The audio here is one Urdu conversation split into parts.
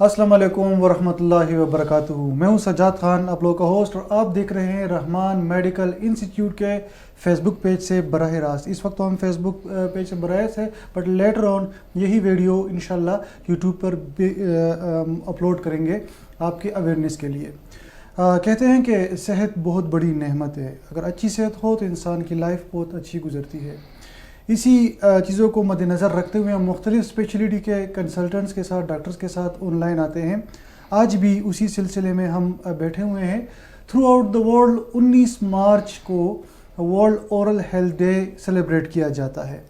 السلام علیکم ورحمۃ اللہ وبرکاتہ. میں ہوں سجاد خان, آپ لوگوں کا ہوسٹ, اور آپ دیکھ رہے ہیں رحمان میڈیکل انسٹیٹیوٹ کے فیس بک پیج سے براہ راست. اس وقت تو ہم فیس بک پیج سے براہ راست ہے, بٹ لیٹر آن یہی ویڈیو انشاءاللہ یوٹیوب پر بھی اپلوڈ کریں گے آپ کی اویئرنیس کے لیے. کہتے ہیں کہ صحت بہت بڑی نعمت ہے. اگر اچھی صحت ہو تو انسان کی لائف بہت اچھی گزرتی ہے. اسی چیزوں کو مد نظر رکھتے ہوئے ہم مختلف اسپیشلٹی کے کنسلٹنٹس کے ساتھ, ڈاکٹرز کے ساتھ آن لائن آتے ہیں. آج بھی اسی سلسلے میں ہم بیٹھے ہوئے ہیں. Throughout the world 19 March کو world oral health day celebrate کیا جاتا ہے.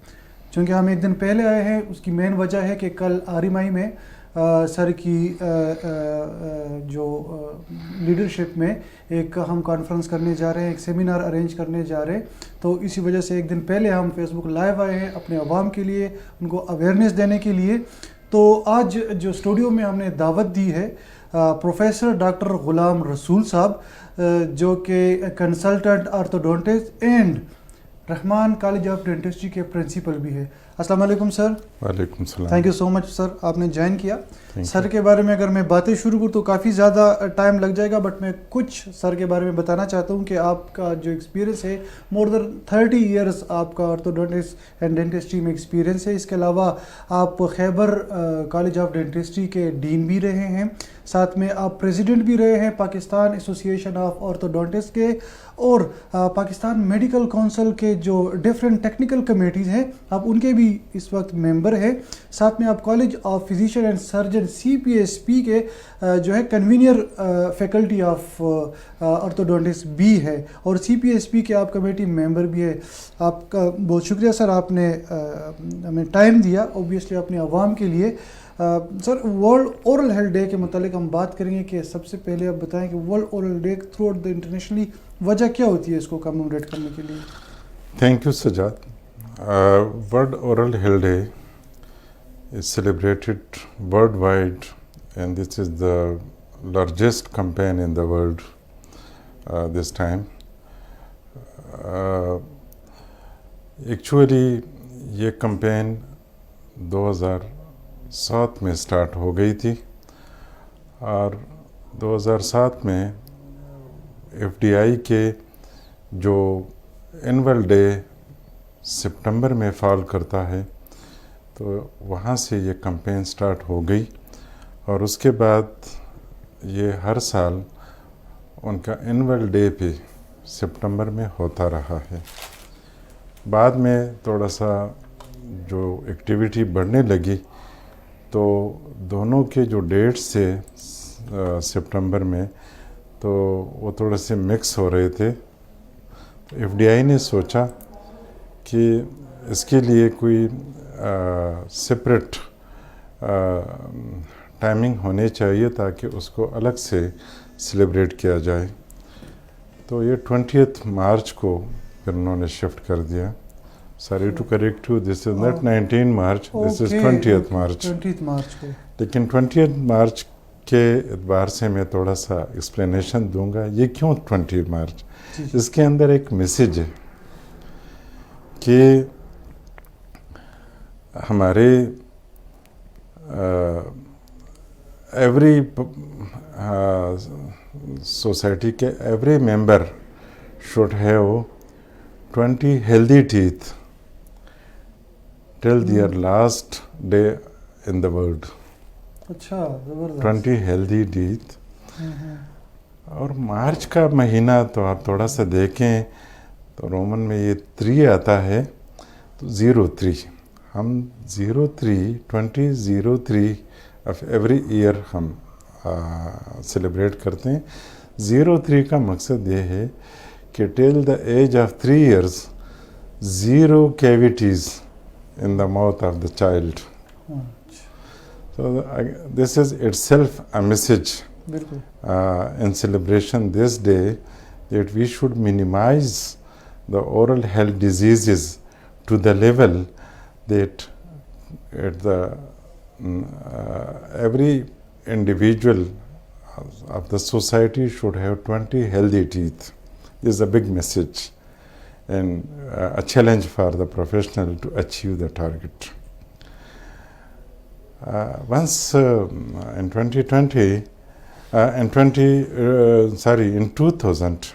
چونکہ ہم ایک دن پہلے آئے ہیں, اس کی مین وجہ ہے کہ کل آرمائی میں سر کی جو لیڈرشپ میں ایک ہم کانفرنس کرنے جا رہے ہیں, ایک سیمینار ارینج کرنے جا رہے ہیں. تو اسی وجہ سے ایک دن پہلے ہم فیس بک لائیو آئے ہیں اپنے عوام کے لیے, ان کو اویئرنیس دینے کے لیے. تو آج جو اسٹوڈیو میں ہم نے دعوت دی ہے پروفیسر ڈاکٹر غلام رسول صاحب, جو کہ consultant orthodontist and Rehman college of dentistry کے پرنسپل بھی ہے. السلام علیکم سر. وعلیکم السلام. تھینک یو سو مچ سر, آپ نے جوائن کیا. سر کے بارے میں اگر میں باتیں شروع کروں تو کافی زیادہ ٹائم لگ جائے گا, بٹ میں کچھ سر کے بارے میں بتانا چاہتا ہوں کہ آپ کا جو ایکسپیرینس ہے مور دین 30 ایئرس آپ کا آرتھوڈونٹسٹ اینڈ ڈینٹسٹری میں ایکسپیرینس ہے. اس کے علاوہ آپ خیبر کالج آف ڈینٹسٹری کے ڈین بھی رہے ہیں, ساتھ میں آپ پریزیڈنٹ بھی رہے ہیں پاکستان ایسوسیشن آف آرتھوڈونٹسٹ کے, اور پاکستان میڈیکل کونسل کے جو ڈفرینٹ ٹیکنیکل کمیٹیز ہیں آپ ان کے بھی اس وقت ممبر ہیں. ساتھ میں آپ college of physician and surgeon CPSP کے جو ہے کنوینئر فیکلٹی آف آرتھوڈونٹسٹ بھی ہے, اور CPSP کے آپ کمیٹی ممبر بھی ہے. آپ کا بہت شکریہ سر, آپ نے ہمیں ٹائم دیا اوبیسلی اپنے عوام کے لیے. سر, ورلڈ اورل ہیلتھ ڈے کے متعلق ہم بات کریں گے کہ سب سے پہلے آپ بتائیں کہ world oral day through out the internationally وجہ کیا ہوتی ہے اس کو کمیموریٹ کرنے کے لیے؟ Thank you Sajjad. World oral health day is celebrated worldwide, and this is the largest campaign in the world this time. Actually یہ کمپین 2007 میں سٹارٹ ہو گئی تھی, اور 2007 میں FDI کے جو اینول ڈے سپٹمبر میں فال کرتا ہے, تو وہاں سے یہ کمپین سٹارٹ ہو گئی, اور اس کے بعد یہ ہر سال ان کا اینول ڈے پہ سپٹمبر میں ہوتا رہا ہے. بعد میں تھوڑا سا جو ایکٹیویٹی بڑھنے لگی تو دونوں کے جو ڈیٹس تھے سپٹمبر میں, تو وہ تھوڑے سے مکس ہو رہے تھے. تو FDI نے سوچا کہ اس کے لیے کوئی سپریٹ ٹائمنگ ہونی چاہیے تاکہ اس کو الگ سے سیلیبریٹ کیا جائے. تو یہ 20 مارچ کو پھر انہوں نے شفٹ کر دیا. Sorry to correct you, this is not 19 March, this is 20 March. لیکن 20 مارچ کے اعتبار سے میں تھوڑا سا ایکسپلینیشن دوں گا یہ کیوں 20 مارچ. اس کے اندر ایک میسیج ہے کہ ہمارے ایوری سوسائٹی کے every member should have 20 healthy teeth till their last day in the world. اچھا, 20 ہیلدی ٹیتھ. اور مارچ کا مہینہ تو آپ تھوڑا سا دیکھیں تو رومن میں یہ 3 آتا ہے, تو 03 ہم 2003 آف ایوری ایئر ہم سیلیبریٹ کرتے ہیں. 03 کا مقصد یہ ہے کہ ٹل دا age of 3 years 0 cavities in the mouth of the child. So this is itself a message in celebration this day, that we should minimize the oral health diseases to the level that at the every individual of the society should have 20 healthy teeth. This is a big message and a challenge for the professional to achieve the target. once in 2020, in 2000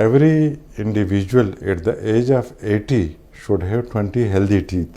every individual at the age of 80 should have 20 healthy teeth।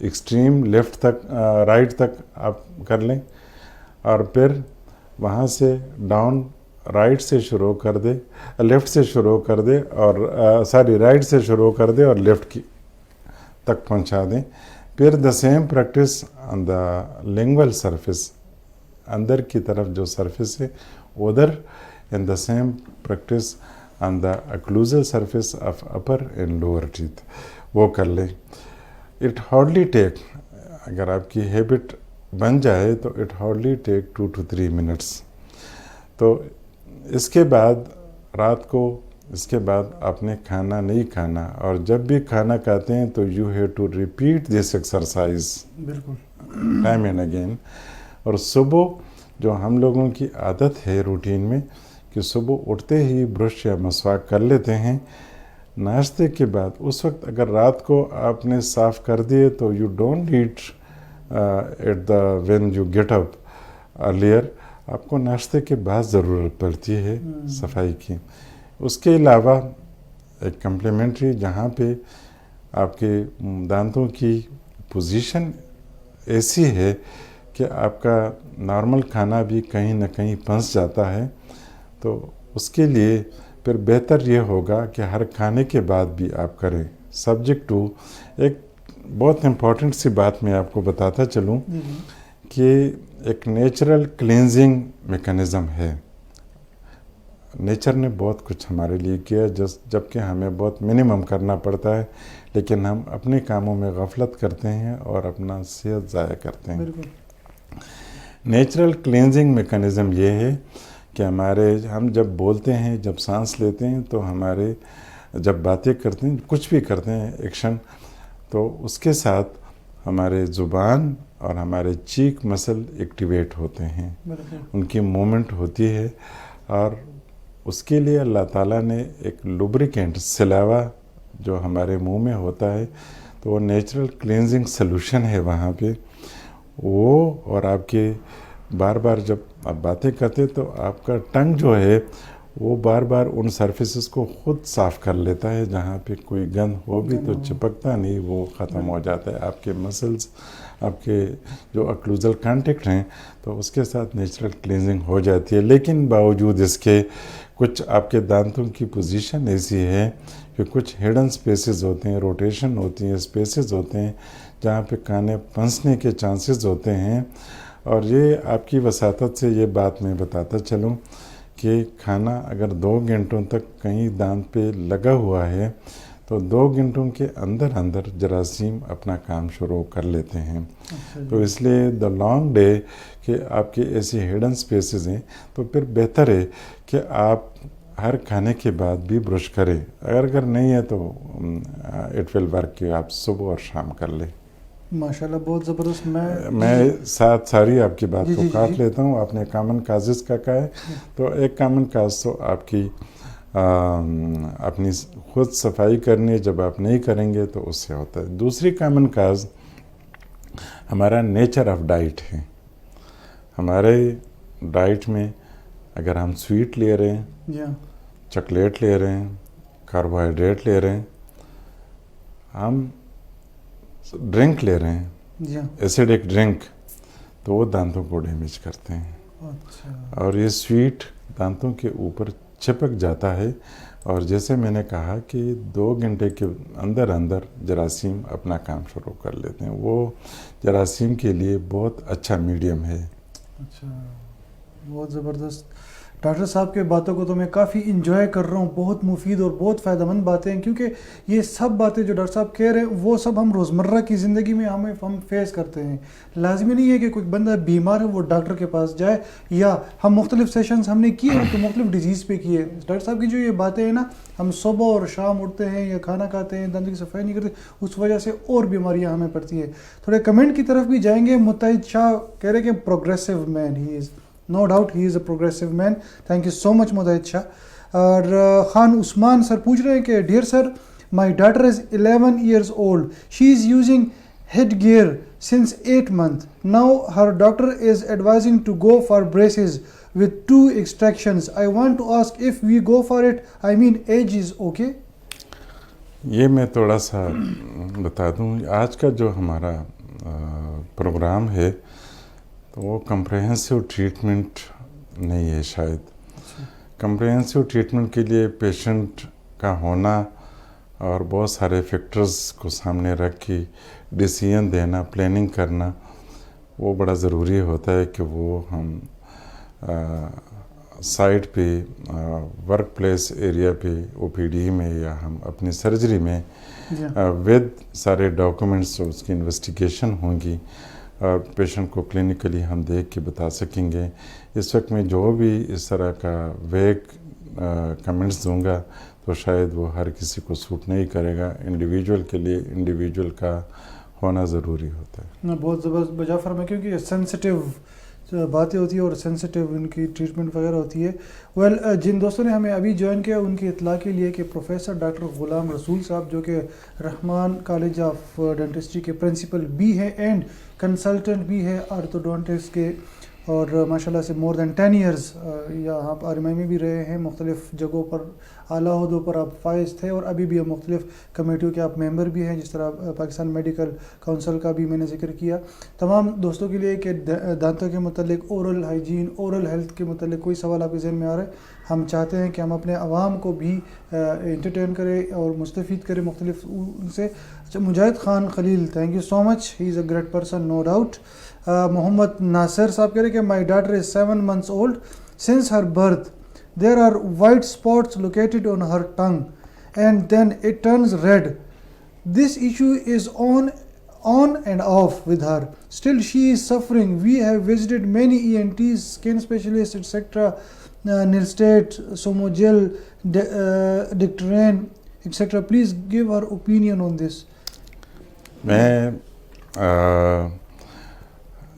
Extreme left تک رائٹ تک آپ کر لیں اور پھر وہاں سے ڈاؤن رائٹ سے شروع کر دے, لیفٹ سے شروع کر دے اور رائٹ سے شروع کر دے اور لیفٹ کی تک پہنچا دیں. پھر the same practice on the lingual surface, اندر کی طرف جو سرفیس ہے ادھر, and the same practice on the occlusal surface of upper and lower teeth, وہ کر لیں. اٹ ہارڈلی ٹیک, اگر آپ کی ہیبٹ بن جائے تو it hardly take 2 to 3 minutes. تو اس کے بعد رات کو اس کے بعد آپ نے کھانا نہیں کھانا, اور جب بھی کھانا کھاتے ہیں تو you have to repeat this exercise بالکل ٹائم اینڈ اگین. اور صبح جو ہم لوگوں کی عادت ہے روٹین میں کہ صبح اٹھتے ہی برش یا مسواک کر لیتے ہیں, ناشتے کے بعد اس وقت اگر رات کو آپ نے صاف کر دیے تو you don't need eat the when you get up earlier, آپ کو ناشتے کے بعد ضرورت پڑتی ہے صفائی کی. اس کے علاوہ ایک کمپلیمنٹری جہاں پہ آپ کے دانتوں کی پوزیشن ایسی ہے کہ آپ کا نارمل کھانا بھی کہیں نہ کہیں پھنس جاتا ہے, تو اس کے لیے پھر بہتر یہ ہوگا کہ ہر کھانے کے بعد بھی آپ کریں. سبجیکٹ ٹو ایک بہت امپورٹنٹ سی بات میں آپ کو بتاتا چلوں کہ ایک نیچرل کلینزنگ میکانزم ہے. نیچر نے بہت کچھ ہمارے لیے کیا جبکہ ہمیں بہت منیمم کرنا پڑتا ہے, لیکن ہم اپنے کاموں میں غفلت کرتے ہیں اور اپنا صحت ضائع کرتے ہیں. نیچرل کلینزنگ میکانزم یہ ہے کہ ہم جب بولتے ہیں, جب سانس لیتے ہیں, تو ہمارے جب باتیں کرتے ہیں, کچھ بھی کرتے ہیں ایکشن, تو اس کے ساتھ ہمارے زبان اور ہمارے چیک مسل ایکٹیویٹ ہوتے ہیں, ان کی مومنٹ ہوتی ہے. اور اس کے لیے اللہ تعالیٰ نے ایک لوبریکینٹ سلاوا جو ہمارے منہ میں ہوتا ہے, تو وہ نیچرل کلینزنگ سلوشن ہے وہاں پہ وہ. اور آپ کے بار بار جب آپ باتیں کرتے تو آپ کا ٹنگ جو ہے وہ بار بار ان سرفیسز کو خود صاف کر لیتا ہے, جہاں پہ کوئی گند ہو بھی تو چپکتا نہیں, وہ ختم ہو جاتا ہے. آپ کے مسلز, آپ کے جو اکلوزل کانٹیکٹ ہیں, تو اس کے ساتھ نیچرل کلینزنگ ہو جاتی ہے. لیکن باوجود اس کے کچھ آپ کے دانتوں کی پوزیشن ایسی ہے کہ کچھ ہڈن سپیسز ہوتے ہیں, روٹیشن ہوتی ہیں, سپیسز ہوتے ہیں جہاں پہ کانے پھنسنے کے چانسز ہوتے ہیں. اور یہ آپ کی وساطت سے یہ بات میں بتاتا چلوں کہ کھانا اگر 2 گھنٹوں تک کہیں دانت پہ لگا ہوا ہے تو 2 گھنٹوں کے اندر جراثیم اپنا کام شروع کر لیتے ہیں. تو اس لیے دا لانگ ڈے کہ آپ کے ایسی ہڈن سپیسز ہیں, تو پھر بہتر ہے کہ آپ ہر کھانے کے بعد بھی برش کریں. اگر نہیں ہے تو اٹ ول ورک کہ آپ صبح اور شام کر لیں. ماشاءاللہ بہت زبردست. میں ساری آپ کی بات کو کاٹ لیتا ہوں. آپ نے کامن کازز کا کہا ہے, تو ایک کامن کاز تو آپ کی اپنی خود صفائی کرنی ہے, جب آپ نہیں کریں گے تو اس سے ہوتا ہے. دوسری کامن کاز ہمارا نیچر آف ڈائٹ ہے. ہمارے ڈائٹ میں اگر ہم سویٹ لے رہے ہیں, چاکلیٹ لے رہے ہیں, کاربوہائیڈریٹ لے رہے ہیں, ہم ڈرنک لے رہے ہیں, ایسیڈک ڈرنک, تو وہ دانتوں کو ڈیمیج کرتے ہیں. اور یہ سویٹ دانتوں کے اوپر چپک جاتا ہے, اور جیسے میں نے کہا کہ 2 گھنٹے کے اندر جراثیم اپنا کام شروع کر لیتے ہیں. وہ جراثیم کے لیے بہت اچھا میڈیم ہے. اچھا, بہت زبردست. ڈاکٹر صاحب کے باتوں کو تو میں کافی انجوائے کر رہا ہوں, بہت مفید اور بہت فائدہ مند باتیں ہیں, کیونکہ یہ سب باتیں جو ڈاکٹر صاحب کہہ رہے ہیں وہ سب ہم روزمرہ کی زندگی میں ہم فیس کرتے ہیں. لازمی نہیں ہے کہ کوئی بندہ بیمار ہے وہ ڈاکٹر کے پاس جائے, یا ہم مختلف سیشنز ہم نے کیے ہیں تو مختلف ڈیزیز پہ کیے. ڈاکٹر صاحب کی جو یہ باتیں ہیں نا, ہم صبح اور شام اٹھتے ہیں یا کھانا کھاتے ہیں, دانتوں کی صفائی نہیں کرتے, اس وجہ سے اور بیماریاں ہمیں پڑتی ہیں. تھوڑے کمنٹ کی طرف بھی جائیں گے. متحد شاہ کہہ رہے کہ progressive man he is. No doubt he is a progressive man. Thank you so much متحد شاہ. اور خان عثمان سر پوچھ رہے ہیں کہ dear sir, my daughter is 11 years old. She is using headgear since 8 months. Now her doctor is advising to go for braces with 2 extractions. I want to ask if we go for it. I mean age is okay. یہ میں تھوڑا سا بتا دوں، آج کا جو ہمارا پروگرام ہے تو وہ کمپریہنسو ٹریٹمنٹ نہیں ہے شاید. کمپریہنسو ٹریٹمنٹ کے لیے پیشنٹ کا ہونا اور بہت سارے فیکٹرز کو سامنے رکھ کے ڈیسیژن دینا، پلاننگ کرنا، وہ بڑا ضروری ہوتا ہے کہ وہ ہم سائٹ پہ، ورک پلیس ایریا پہ، او پی ڈی میں یا ہم اپنی سرجری میں ود سارے ڈاکومنٹس، اس کی انویسٹیگیشن ہوں گی اور پیشنٹ کو کلینکلی ہم دیکھ کے بتا سکیں گے. اس وقت میں جو بھی اس طرح کا ویگ کمنٹس دوں گا تو شاید وہ ہر کسی کو سوٹ نہیں کرے گا. انڈیویجول کے لیے انڈیویجول کا ہونا ضروری ہوتا ہے. بہت زبردست بجا فرمایا، کیونکہ سینسٹیو باتیں ہوتی ہیں اور سینسٹیو ان کی ٹریٹمنٹ وغیرہ ہوتی ہے. ویل جن دوستوں نے ہمیں ابھی جوائن کیا ان کی اطلاع کے لیے کہ پروفیسر ڈاکٹر غلام رسول صاحب جو کہ رحمان کالج آف ڈینٹسٹری کے پرنسپل بھی ہیں اینڈ کنسلٹنٹ بھی ہے آرتھوڈونٹسٹ کے، اور ماشاءاللہ سے مور دین 10 ایئرز یہاں آپ RMI میں بھی رہے ہیں، مختلف جگہوں پر اعلیٰ عہدوں پر آپ فائز تھے اور ابھی بھی مختلف کمیٹیوں کے آپ ممبر بھی ہیں، جس طرح پاکستان میڈیکل کونسل کا بھی میں نے ذکر کیا. تمام دوستوں کے لیے کہ دانتوں کے متعلق، اورل ہائیجین، اورل ہیلتھ کے متعلق کوئی سوال آپ کے ذہن میں آ رہا ہے، ہم چاہتے ہیں کہ ہم اپنے عوام کو بھی انٹرٹین کریں اور مستفید کریں مختلف ان سے. اچھا، Mujahid Khan Khalil, thank you so much, he is a great person no doubt. Muhammad Nasir صاحب کہہ رہے کہ my daughter is 7 months old. Since her birth there are white spots located on her tongue and then it turns red. This issue is on and off with her. Still she is suffering. We have visited many ENTs, skin specialists, etc. Nilstate, Somogel, Dictran, etc. Please give her opinion on this. میں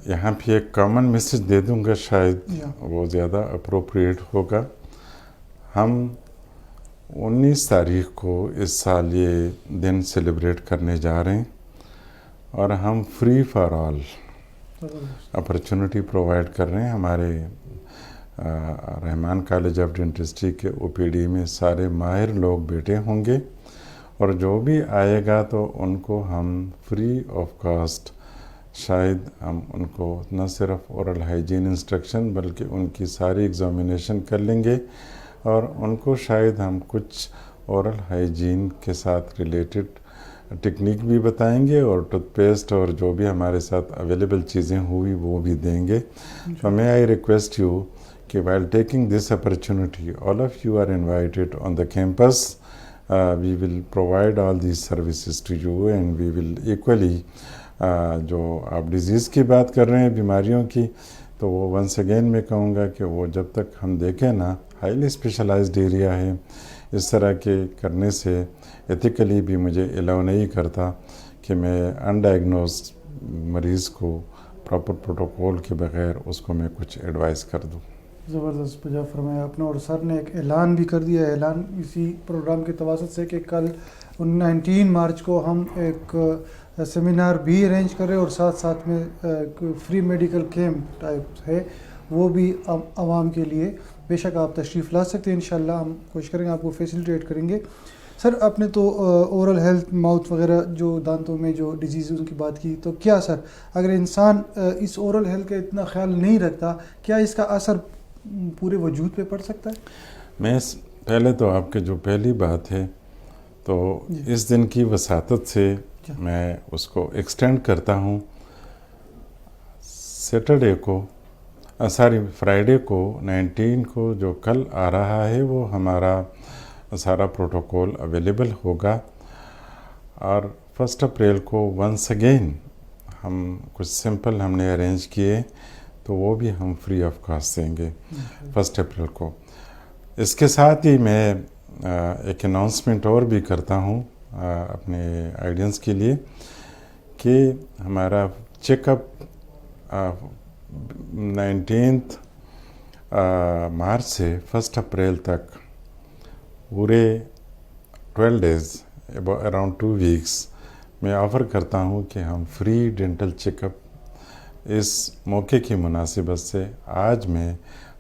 یہاں پہ ایک کامن میسیج دے دوں گا، شاید وہ زیادہ اپروپریٹ ہوگا. ہم 19 تاریخ کو اس سال یہ دن سیلیبریٹ کرنے جا رہے ہیں اور ہم free for all opportunity provide کر رہے ہیں. ہمارے رحمان کالج آف ڈینٹسٹری کے OPD میں سارے ماہر لوگ بیٹھے ہوں گے اور جو بھی آئے گا تو ان کو ہم فری آف کاسٹ، شاید ہم ان کو نہ صرف اورل ہائیجین انسٹرکشن بلکہ ان کی ساری ایگزامینیشن کر لیں گے اور ان کو شاید ہم کچھ اورل ہائیجین کے ساتھ ریلیٹڈ ٹیکنیک بھی بتائیں گے اور ٹوتھ پیسٹ اور جو بھی ہمارے ساتھ اویلیبل چیزیں ہوئی وہ بھی دیں گے. So may I request you کہ while taking this opportunity, all of you are invited on the campus. We will provide all these services to you and we will equally جو آپ ڈیزیز کی بات کر رہے ہیں، بیماریوں کی، تو وہ ونس اگین میں کہوں گا کہ وہ جب تک ہم دیکھیں نا، ہائیلی اسپیشلائزڈ ایریا ہے، اس طرح کے کرنے سے ایتھیکلی بھی مجھے الاؤ نہیں کرتا کہ میں انڈائگنوز مریض کو پراپر پروٹوکول کے بغیر اس کو میں کچھ ایڈوائز کر دوں. زبردست بجا فرمایا آپ نے، اور سر نے ایک اعلان بھی کر دیا ہے، اعلان اسی پروگرام کے تواسط سے، کہ کل 19 مارچ کو ہم ایک سیمینار بھی ارینج کر رہے ہیں اور ساتھ میں فری میڈیکل کیمپ ٹائپ ہے، وہ بھی عوام کے لیے. بے شک آپ تشریف لا سکتے ہیں، انشاءاللہ ہم کوشش کریں گے آپ کو فیسیلیٹیٹ کریں گے. سر آپ نے تو اورل ہیلتھ، ماؤتھ وغیرہ جو دانتوں میں جو ڈیزیزوں کی بات کی، تو کیا سر اگر انسان اس اورل ہیلتھ کا اتنا خیال نہیں رکھتا، کیا اس کا اثر پورے وجود پہ پڑ سکتا ہے؟ میں پہلے تو آپ کے جو پہلی بات ہے تو اس دن کی وساطت سے میں اس کو ایکسٹینڈ کرتا ہوں. فرائیڈے کو 19 کو جو کل آ رہا ہے وہ ہمارا سارا پروٹوکول اویلیبل ہوگا اور 1 اپریل کو ونس اگین ہم کچھ سمپل ہم نے ارینج کیے تو وہ بھی ہم فری آف کاسٹ دیں گے 1 اپریل کو. اس کے ساتھ ہی میں ایک اناؤنسمنٹ اور بھی کرتا ہوں اپنے آئیڈینس کے لیے کہ ہمارا چیک اپ 19 مارچ سے 1 اپریل تک پورے 12 days اراؤنڈ 2 weeks میں آفر کرتا ہوں کہ ہم فری ڈینٹل چیک اپ اس موقع کی مناسبت سے آج میں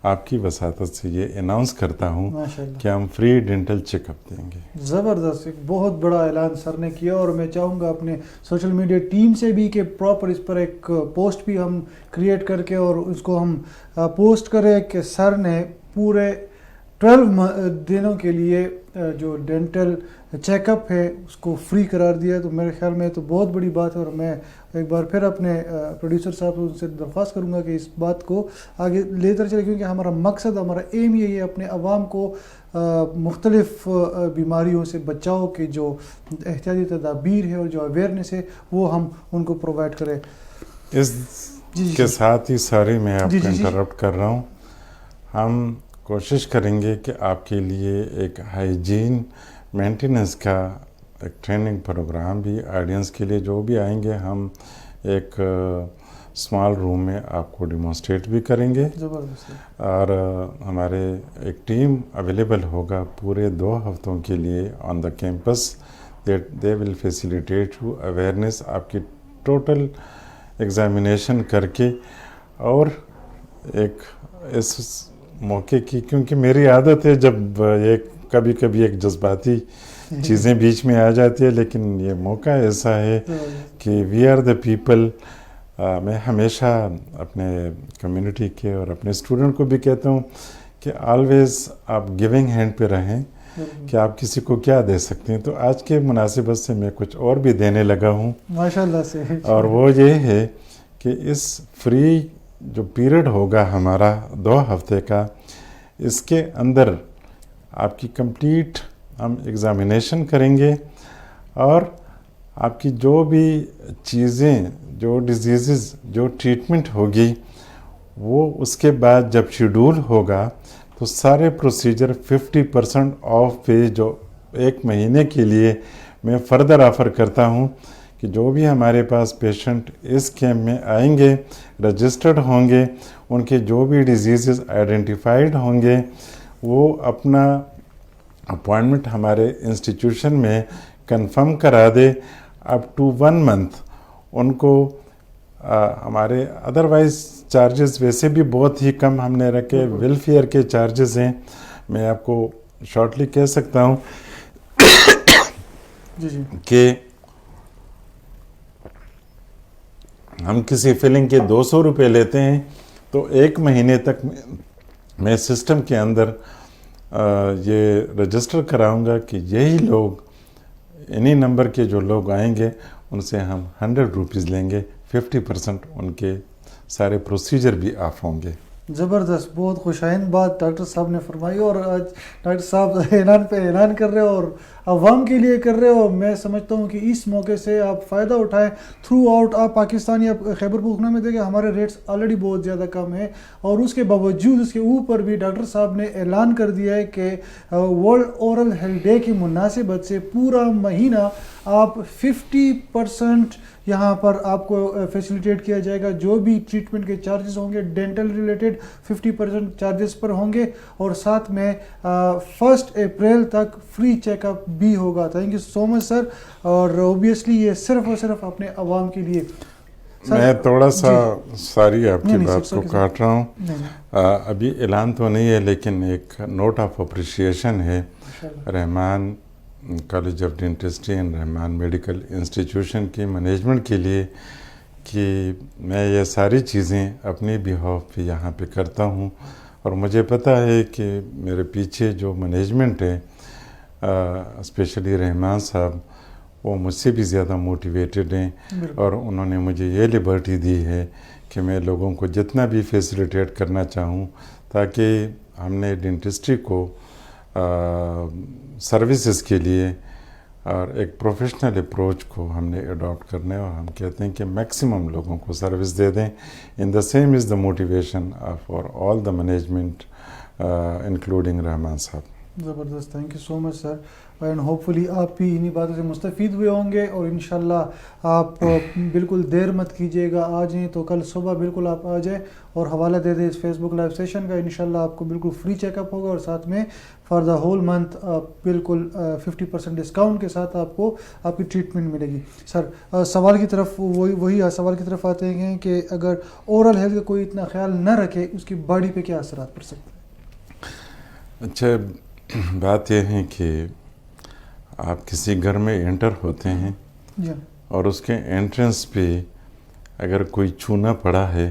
آپ کی وساطت سے یہ اناؤنس کرتا ہوں ماشاءاللہ کہ ہم فری ڈینٹل چیک اپ دیں گے. زبردست، ایک بہت بڑا اعلان سر نے کیا، اور میں چاہوں گا اپنے سوشل میڈیا ٹیم سے بھی کہ پراپر اس پر ایک پوسٹ بھی ہم کریٹ کر کے اور اس کو ہم پوسٹ کریں کہ سر نے پورے 12 دنوں کے لیے جو ڈینٹل چیک اپ ہے اس کو فری قرار دیا. تو میرے خیال میں تو بہت بڑی بات ہے، اور میں ایک بار پھر اپنے پروڈیوسر صاحب ان سے درخواست کروں گا کہ اس بات کو آگے لیتے چلے، کیونکہ ہمارا مقصد، ہمارا ایم یہی ہے اپنے عوام کو مختلف بیماریوں سے بچاؤ کے جو احتیاطی تدابیر ہے اور جو اویئرنیس ہے وہ ہم ان کو پرووائڈ کریں. اس کے ساتھ ہی ساری میں آپ کو انٹرپٹ کر رہا ہوں. ہم کوشش کریں گے کہ آپ کے لیے ایک ہائیجین مینٹیننس کا ایک ٹریننگ پروگرام بھی آڈینس کے لیے جو بھی آئیں گے ہم ایک اسمال روم میں آپ کو ڈیمونسٹریٹ بھی کریں گے. اور ہمارے ایک ٹیم اویلیبل ہوگا پورے 2 ہفتوں کے لیے on the campus. They will facilitate you awareness, آپ کی ٹوٹل ایگزامینیشن کر کے. اور ایک اس موقع کی، کیونکہ میری عادت ہے جب ایک کبھی کبھی ایک جذباتی چیزیں بیچ میں آ جاتی ہے، لیکن یہ موقع ایسا ہے کہ وی آر دا پیپل. میں ہمیشہ اپنے کمیونٹی کے اور اپنے اسٹوڈنٹ کو بھی کہتا ہوں کہ آلویز آپ گیونگ ہینڈ پہ رہیں، کہ آپ کسی کو کیا دے سکتے ہیں. تو آج کے مناسبت سے میں کچھ اور بھی دینے لگا ہوں ماشاءاللہ سے، اور وہ یہ ہے کہ اس فری جو پیریڈ ہوگا ہمارا 2 ہفتے کا، اس کے اندر آپ کی کمپلیٹ ہم ایگزامینیشن کریں گے، اور آپ کی جو بھی چیزیں، جو ڈیزیزز، جو ٹریٹمنٹ ہوگی، وہ اس کے بعد جب شیڈول ہوگا تو سارے پروسیجر 50% آف پہ جو 1 مہینے کے لیے میں فردر آفر کرتا ہوں کہ جو بھی ہمارے پاس پیشنٹ اس کیمپ میں آئیں گے، رجسٹرڈ ہوں گے، ان کے جو بھی ڈیزیزز آئیڈینٹیفائڈ ہوں گے، وہ اپنا اپوائنٹمنٹ ہمارے انسٹیٹیوشن میں کنفرم کرا دے. اپ ٹو 1 منتھ ان کو ہمارے ادروائز چارجز ویسے بھی بہت ہی کم ہم نے رکھے، ویلفیئر کے چارجز ہیں. میں آپ کو شارٹلی کہہ سکتا ہوں کہ ہم کسی فلنگ کے 200 روپے لیتے ہیں، تو 1 مہینے تک میں سسٹم کے اندر یہ رجسٹر کراؤں گا کہ یہی لوگ، انہی نمبر کے جو لوگ آئیں گے ان سے ہم 100 روپیز لیں گے. 50% ان کے سارے پروسیجر بھی آف ہوں گے. زبردست، بہت خوشائند بات ڈاکٹر صاحب نے فرمائی، اور آج ڈاکٹر صاحب اعلان پہ اعلان کر رہے ہیں اور عوام کے لیے کر رہے ہیں، اور میں سمجھتا ہوں کہ اس موقع سے آپ فائدہ اٹھائیں. تھرو آؤٹ آپ پاکستان یا خیبر پختونخوا میں دیکھیں ہمارے ریٹس آلریڈی بہت زیادہ کم ہیں، اور اس کے باوجود اس کے اوپر بھی ڈاکٹر صاحب نے اعلان کر دیا ہے کہ ورلڈ اورل ہیلتھ ڈے کی مناسبت سے پورا مہینہ آپ 50% یہاں پر آپ کو فیسیلیٹیٹ کیا جائے گا. جو بھی ٹریٹمنٹ کے چارجز ہوں گے ڈینٹل ریلیٹڈ 50% چارجز پر ہوں گے، اور ساتھ میں 1 اپریل تک فری چیک اپ بھی ہوگا. تھینک یو سو مچ سر. اور اوبیسلی یہ صرف اور صرف اپنے عوام کے لیے. میں تھوڑا سا ساری آپ کی بات کو کاٹ رہا ہوں. ابھی اعلان تو نہیں ہے، لیکن ایک نوٹ آف اپریشیشن ہے Rehman college of dentistry and Rehman medical institution کی مینجمنٹ کے لیے، کہ میں یہ ساری چیزیں اپنی بیہاف پہ یہاں پہ کرتا ہوں، اور مجھے پتہ ہے کہ میرے پیچھے جو مینجمنٹ ہے، اسپیشلی رحمان صاحب، وہ مجھ سے بھی زیادہ موٹیویٹڈ ہیں، اور انہوں نے مجھے یہ لبرٹی دی ہے کہ میں لوگوں کو جتنا بھی فیسیلیٹیٹ کرنا چاہوں، تاکہ ہم نے ڈینٹسٹری کو سروسز کے لیے اور ایک پروفیشنل اپروچ کو ہم نے اڈاپٹ کرنا ہے، اور ہم کہتے ہیں کہ میکسیمم لوگوں کو سروس دے دیں. In the same is the motivation for all the management including Rehman صاحب. زبردست. Thank you so much sir. And hopefully آپ بھی انہی باتوں سے مستفید ہوئے ہوں گے, اور انشاءاللہ آپ بالکل دیر مت کیجیے گا, آ جائیں تو کل صبح بالکل آپ آ جائیں اور حوالہ دے دیں اس فیس بک لائیو سیشن کا. انشاءاللہ آپ کو بالکل فری چیک اپ ہوگا, اور ساتھ میں فار دا ہول منتھ بالکل 50% ڈسکاؤنٹ کے ساتھ آپ کو آپ کی ٹریٹمنٹ ملے گی. سر سوال کی طرف وہی سوال کی طرف آتے ہیں کہ اگر اوورل ہیلتھ کا کوئی اتنا خیال نہ رکھے, اس کی باڈی پہ کیا اثرات پڑ سکتے ہیں؟ اچھا, بات یہ ہے کہ آپ کسی گھر میں انٹر ہوتے ہیں اور اس کے انٹرنس پہ اگر کوئی چونا پڑا ہے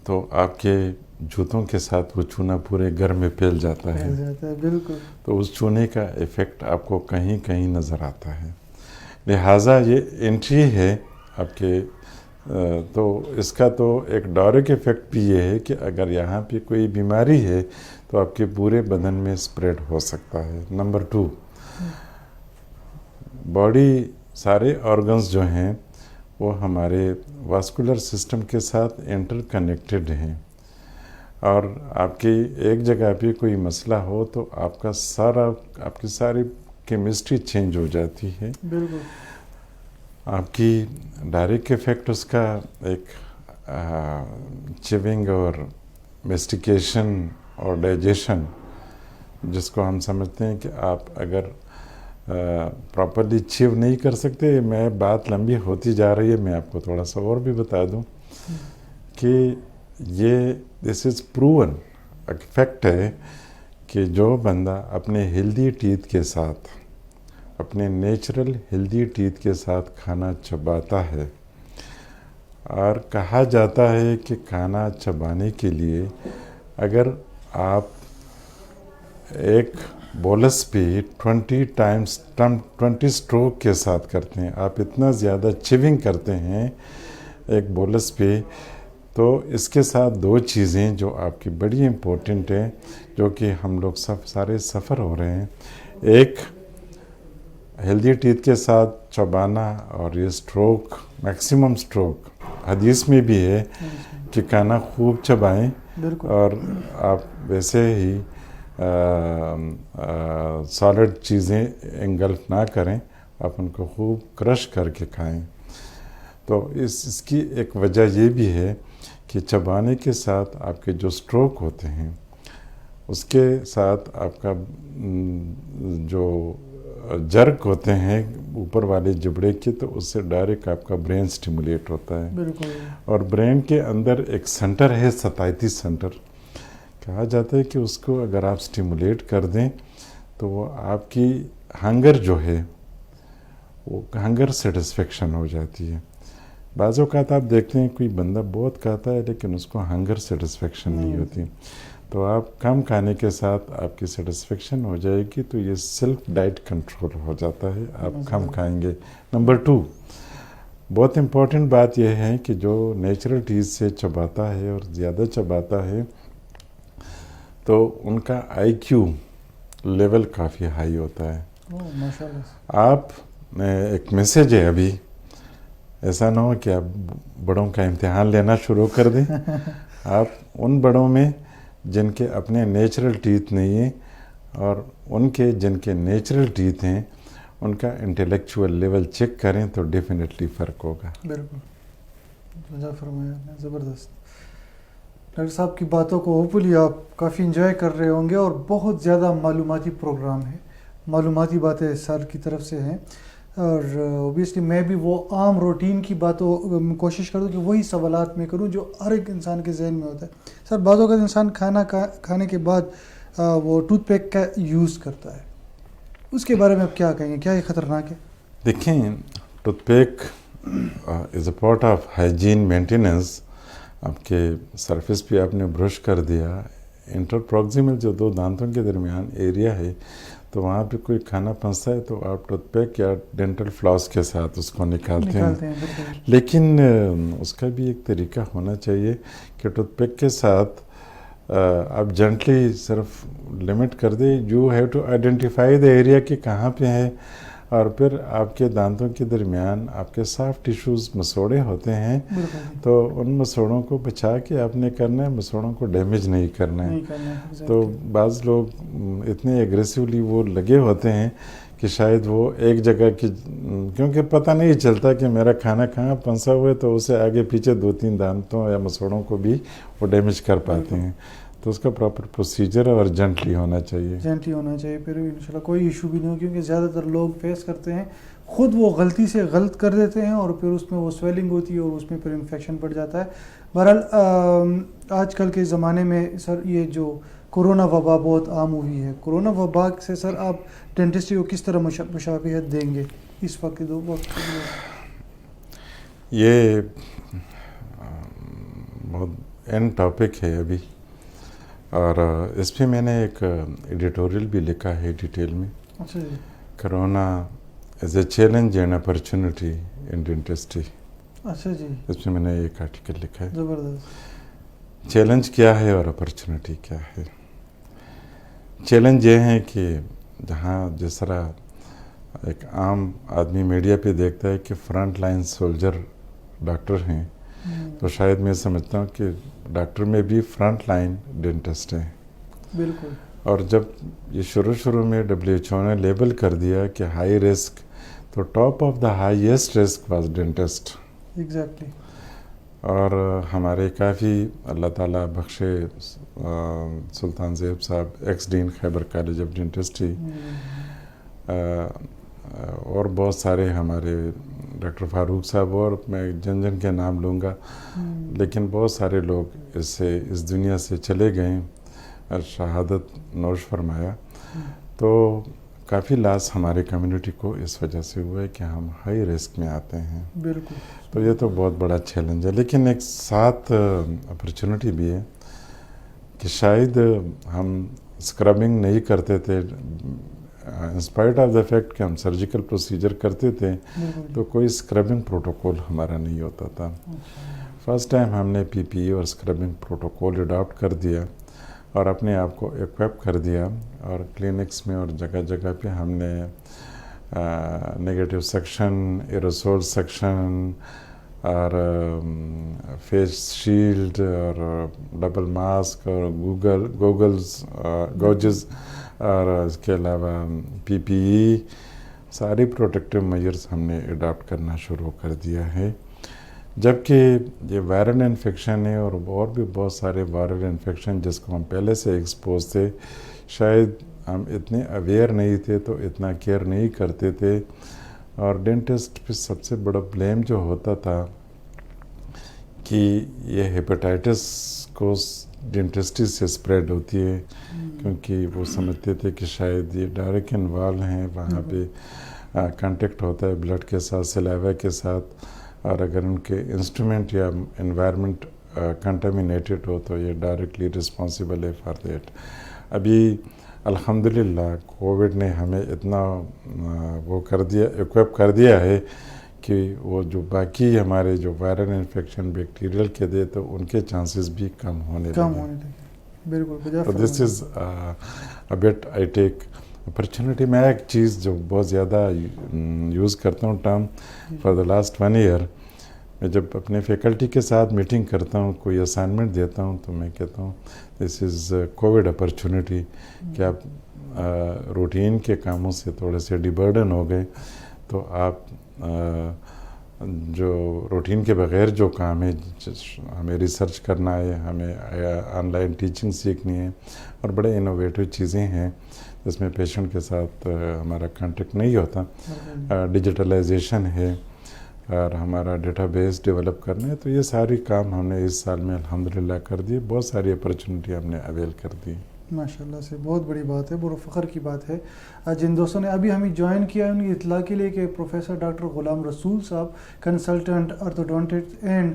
تو آپ کے جوتوں کے ساتھ وہ چونا پورے گھر میں پھیل جاتا ہے. بالکل. تو اس چونے کا ایفیکٹ آپ کو کہیں کہیں نظر آتا ہے. لہٰذا یہ انٹری ہے آپ کے, تو اس کا تو ایک ڈائریکٹ ایفیکٹ بھی یہ ہے کہ اگر یہاں پہ کوئی بیماری ہے تو آپ کے پورے بدن میں اسپریڈ ہو سکتا ہے. نمبر 2, باڈی سارے آرگنز جو ہیں وہ ہمارے واسکولر سسٹم کے ساتھ انٹر کنیکٹڈ ہیں, اور آپ کی ایک جگہ پہ کوئی مسئلہ ہو تو آپ کی ساری کیمسٹری چینج ہو جاتی ہے. بالکل. آپ کی ڈائریکٹ ایفیکٹ اس کا ایک چیونگ اور میسٹیکیشن اور ڈائجیشن, جس کو ہم سمجھتے ہیں کہ آپ اگر پراپرلی چیو نہیں کر سکتے. میں بات لمبی ہوتی جا رہی ہے, میں آپ کو تھوڑا سا اور بھی بتا دوں کہ یہ دس از پروون فیکٹ ہے کہ جو بندہ اپنے ہیلدی ٹیتھ کے ساتھ, اپنے نیچرل ہیلدی ٹیتھ کے ساتھ کھانا چباتا ہے, اور کہا جاتا ہے کہ کھانا چبانے کے لیے اگر آپ ایک بولس پہ 20 اسٹروک کے ساتھ کرتے ہیں, آپ اتنا زیادہ چیونگ کرتے ہیں ایک بولس پہ, تو اس کے ساتھ 2 چیزیں جو آپ کی بڑی امپورٹنٹ ہیں, جو کہ ہم لوگ سارے سفر ہو رہے ہیں. ایک ہیلدی ٹیتھ کے ساتھ چبانا, اور یہ اسٹروک, میکسیمم اسٹروک حدیث میں بھی ہے کہ کھانا خوب چبائیں, اور آپ ویسے ہی سالڈ چیزیں انگلف نہ کریں, آپ ان کو خوب کرش کر کے کھائیں. تو اس کی ایک وجہ یہ بھی ہے کہ چبانے کے ساتھ آپ کے جو اسٹروک ہوتے ہیں اس کے ساتھ آپ کا جو جرک ہوتے ہیں اوپر والے جبڑے کے, تو اس سے ڈائریکٹ آپ کا برین سٹیمولیٹ ہوتا ہے. بالکل. اور برین کے اندر ایک سینٹر ہے, ستائتی سینٹر کہا جاتا ہے, کہ اس کو اگر آپ سٹیمولیٹ کر دیں تو وہ آپ کی ہنگر جو ہے وہ ہنگر سیٹسفیکشن ہو جاتی ہے. بعض اوقات آپ دیکھتے ہیں کوئی بندہ بہت کھاتا ہے لیکن اس کو ہنگر سیٹسفیکشن نہیں ہوتی, تو آپ کم کھانے کے ساتھ آپ کی سیٹسفیکشن ہو جائے گی, تو یہ سیلف ڈائٹ کنٹرول ہو جاتا ہے, آپ کم کھائیں گے. نمبر 2, بہت امپورٹنٹ بات یہ ہے کہ جو نیچرل ٹیز سے چباتا ہے اور زیادہ چباتا ہے تو ان کا IQ لیول کافی ہائی ہوتا ہے. آپ ایک میسیج ہے ابھی, ایسا نہ ہو کہ آپ بڑوں کا امتحان لینا شروع کر دیں. آپ ان بڑوں میں جن کے اپنے نیچرل ٹیتھ نہیں ہیں اور ان کے جن کے نیچرل ٹیتھ ہیں, ان کا انٹلیکچوئل لیول چیک کریں تو ڈیفینیٹلی فرق ہوگا. بالکل فرمایا آپ نے, زبردست. ڈاکٹر صاحب کی باتوں کو ہوپفلی آپ کافی انجوائے کر رہے ہوں گے, اور بہت زیادہ معلوماتی پروگرام ہے, معلوماتی باتیں سر کی طرف سے ہیں, اور اوبیسلی میں بھی وہ عام روٹین کی باتوں کوشش کروں کہ وہی سوالات میں کروں جو ہر ایک انسان کے ذہن میں ہوتا ہے. سر بعض اوقات انسان کھانا کھانے کے بعد وہ ٹوتھ پیک کا یوز کرتا ہے, اس کے بارے میں آپ کیا کہیں گے, کیا یہ خطرناک ہے؟ دیکھیں, tooth peak is a part of hygiene maintenance. آپ کے سرفیس پہ آپ نے برش کر دیا, انٹر پروگزیمل جو 2 دانتوں کے درمیان ایریا ہے, تو وہاں پہ کوئی کھانا پھنستا ہے تو آپ ٹوتھ پیک یا ڈینٹل فلاس کے ساتھ اس کو نکالتے ہیں. لیکن اس کا بھی ایک طریقہ ہونا چاہیے کہ ٹوتھ پیک کے ساتھ آپ جنٹلی صرف لمٹ کر دیں. You have to identify the area کہ کہاں پہ ہے, اور پھر آپ کے دانتوں کے درمیان آپ کے سافٹ ٹیشوز مسوڑے ہوتے ہیں، تو ان مسوڑوں کو بچا کے آپ نے کرنا ہے، مسوڑوں کو ڈیمیج نہیں کرنا ہے۔ تو بعض لوگ اتنے ایگریسولی وہ لگے ہوتے ہیں کہ شاید وہ ایک جگہ کی، کیونکہ پتہ نہیں چلتا کہ میرا کھانا کہاں پھنسا ہوا ہے، تو اسے آگے پیچھے 2-3 دانتوں یا مسوڑوں کو بھی وہ ڈیمیج کر پاتے ہیں۔ تو اس کا پراپر پروسیجر اور جنٹلی ہونا چاہیے، پھر انشاءاللہ کوئی ایشو بھی نہیں ہو، کیونکہ زیادہ تر لوگ فیس کرتے ہیں خود وہ غلطی سے غلط کر دیتے ہیں اور پھر اس میں وہ سویلنگ ہوتی ہے اور اس میں پھر انفیکشن پڑ جاتا ہے۔ بہرحال آج کل کے زمانے میں سر یہ جو کورونا وبا بہت عام ہوئی ہے، کورونا وبا سے سر آپ ڈینٹسٹری کو کس طرح مشابہت دیں گے اس وقت یہ بہت این ٹاپک ہے ابھی، اور اس پہ میں نے ایک ایڈیٹوریل بھی لکھا ہے ڈیٹیل میں۔ اچھا جی، corona as a challenge and opportunity in dentistry. اچھا جی، اس میں نے ایک آرٹیکل لکھا ہے، زبردست۔ چیلنج کیا ہے اور اپرچونٹی کیا ہے۔ چیلنج یہ ہے کہ جہاں جس طرح ایک عام آدمی میڈیا پہ دیکھتا ہے کہ فرنٹ لائن سولجر ڈاکٹر ہیں، تو شاید میں سمجھتا ہوں کہ ڈاکٹر میں بھی فرنٹ لائن ڈینٹسٹ ہیں۔ بالکل۔ اور جب یہ شروع میں WHO نے لیبل کر دیا کہ ہائی رسک، تو top of the highest risk was dentist. Exactly. اور ہمارے کافی اللہ تعالیٰ بخشے سلطان زیب صاحب ex dean Khyber college of dentistry, اور بہت سارے ہمارے ڈاکٹر فاروق صاحب، اور میں جن کے نام لوں گا، لیکن بہت سارے لوگ اس دنیا سے چلے گئے اور شہادت نوش فرمایا۔ تو کافی لاس ہمارے کمیونٹی کو اس وجہ سے ہوا ہے کہ ہم ہائی رسک میں آتے ہیں۔ بالکل۔ تو یہ تو بہت بڑا چیلنج ہے، لیکن ایک ساتھ اپرچونٹی بھی ہے کہ شاید ہم اسکربنگ نہیں کرتے تھے، انسپائٹ آف دا فیکٹ کہ ہم سرجیکل پروسیجر کرتے تھے، تو کوئی اسکربنگ پروٹوکول ہمارا نہیں ہوتا تھا۔ فرسٹ ٹائم ہم نے PPE اور اسکربنگ پروٹوکول اڈاپٹ کر دیا اور اپنے آپ کو ایکویپ کر دیا، اور کلینکس میں اور جگہ جگہ پہ ہم نے نیگیٹو سیکشن، ایروسول سیکشن، اور فیس شیلڈ، اور ڈبل ماسک، اور گوجز، اور اس کے علاوہ PPE، ساری پروٹیکٹیو میجرز ہم نے اڈاپٹ کرنا شروع کر دیا ہے۔ جبکہ یہ وائرل انفیکشن ہے، اور بھی بہت سارے وائرل انفیکشن جس کو ہم پہلے سے ایکسپوز تھے، شاید ہم اتنے اویئر نہیں تھے تو اتنا کیئر نہیں کرتے تھے، اور ڈینٹسٹ پہ سب سے بڑا بلیم جو ہوتا تھا کہ یہ ہیپاٹائٹس کو ڈینٹسٹری سے سپریڈ ہوتی ہے، کیونکہ وہ سمجھتے تھے کہ شاید یہ ڈائریکٹ انوالو ہیں، وہاں پہ کانٹیکٹ ہوتا ہے بلڈ کے ساتھ، سلیوا کے ساتھ، اور اگر ان کے انسٹرومنٹ یا انوائرمنٹ کنٹامینیٹڈ ہو تو یہ ڈائریکٹلی رسپانسیبل ہے فار دیٹ۔ ابھی الحمدللہ کووڈ نے ہمیں اتنا وہ کر دیا، ایکویپ کر دیا ہے کہ وہ جو باقی ہمارے جو وائرل انفیکشن بیکٹیریل کے دے تو ان کے چانسز بھی کم ہونے لگے۔ بالکل۔ This is but I take opportunity. میں ایک چیز جو بہت زیادہ یوز کرتا ہوں term for the last 1 year, میں جب اپنے فیکلٹی کے ساتھ میٹنگ کرتا ہوں، کوئی اسائنمنٹ دیتا ہوں، تو میں کہتا ہوں دس از کووڈ اپرچونٹی، کہ آپ روٹین کے کاموں سے تھوڑے سے ڈیبرڈن ہو گئے، تو آپ جو روٹین کے بغیر جو کام ہے، ہمیں ریسرچ کرنا ہے، ہمیں آن لائن ٹیچنگ سیکھنی ہے، اور بڑے انوویٹو چیزیں ہیں جس میں پیشنٹ کے ساتھ ہمارا کانٹیکٹ نہیں ہوتا، ڈیجیٹلائزیشن ہے، اور ہمارا ڈیٹا بیس ڈیولپ کرنا ہے، تو یہ ساری کام ہم نے اس سال میں الحمدللہ کر دی، بہت ساری اپرچونٹی ہم نے اویل کر دی۔ ماشاءاللہ سے بہت بڑی بات ہے، بڑا فخر کی بات ہے۔ جن دوستوں نے ابھی ہمیں جوائن کیا ہے ان کی اطلاع کے لیے کہ پروفیسر ڈاکٹر غلام رسول صاحب، consultant orthodontist and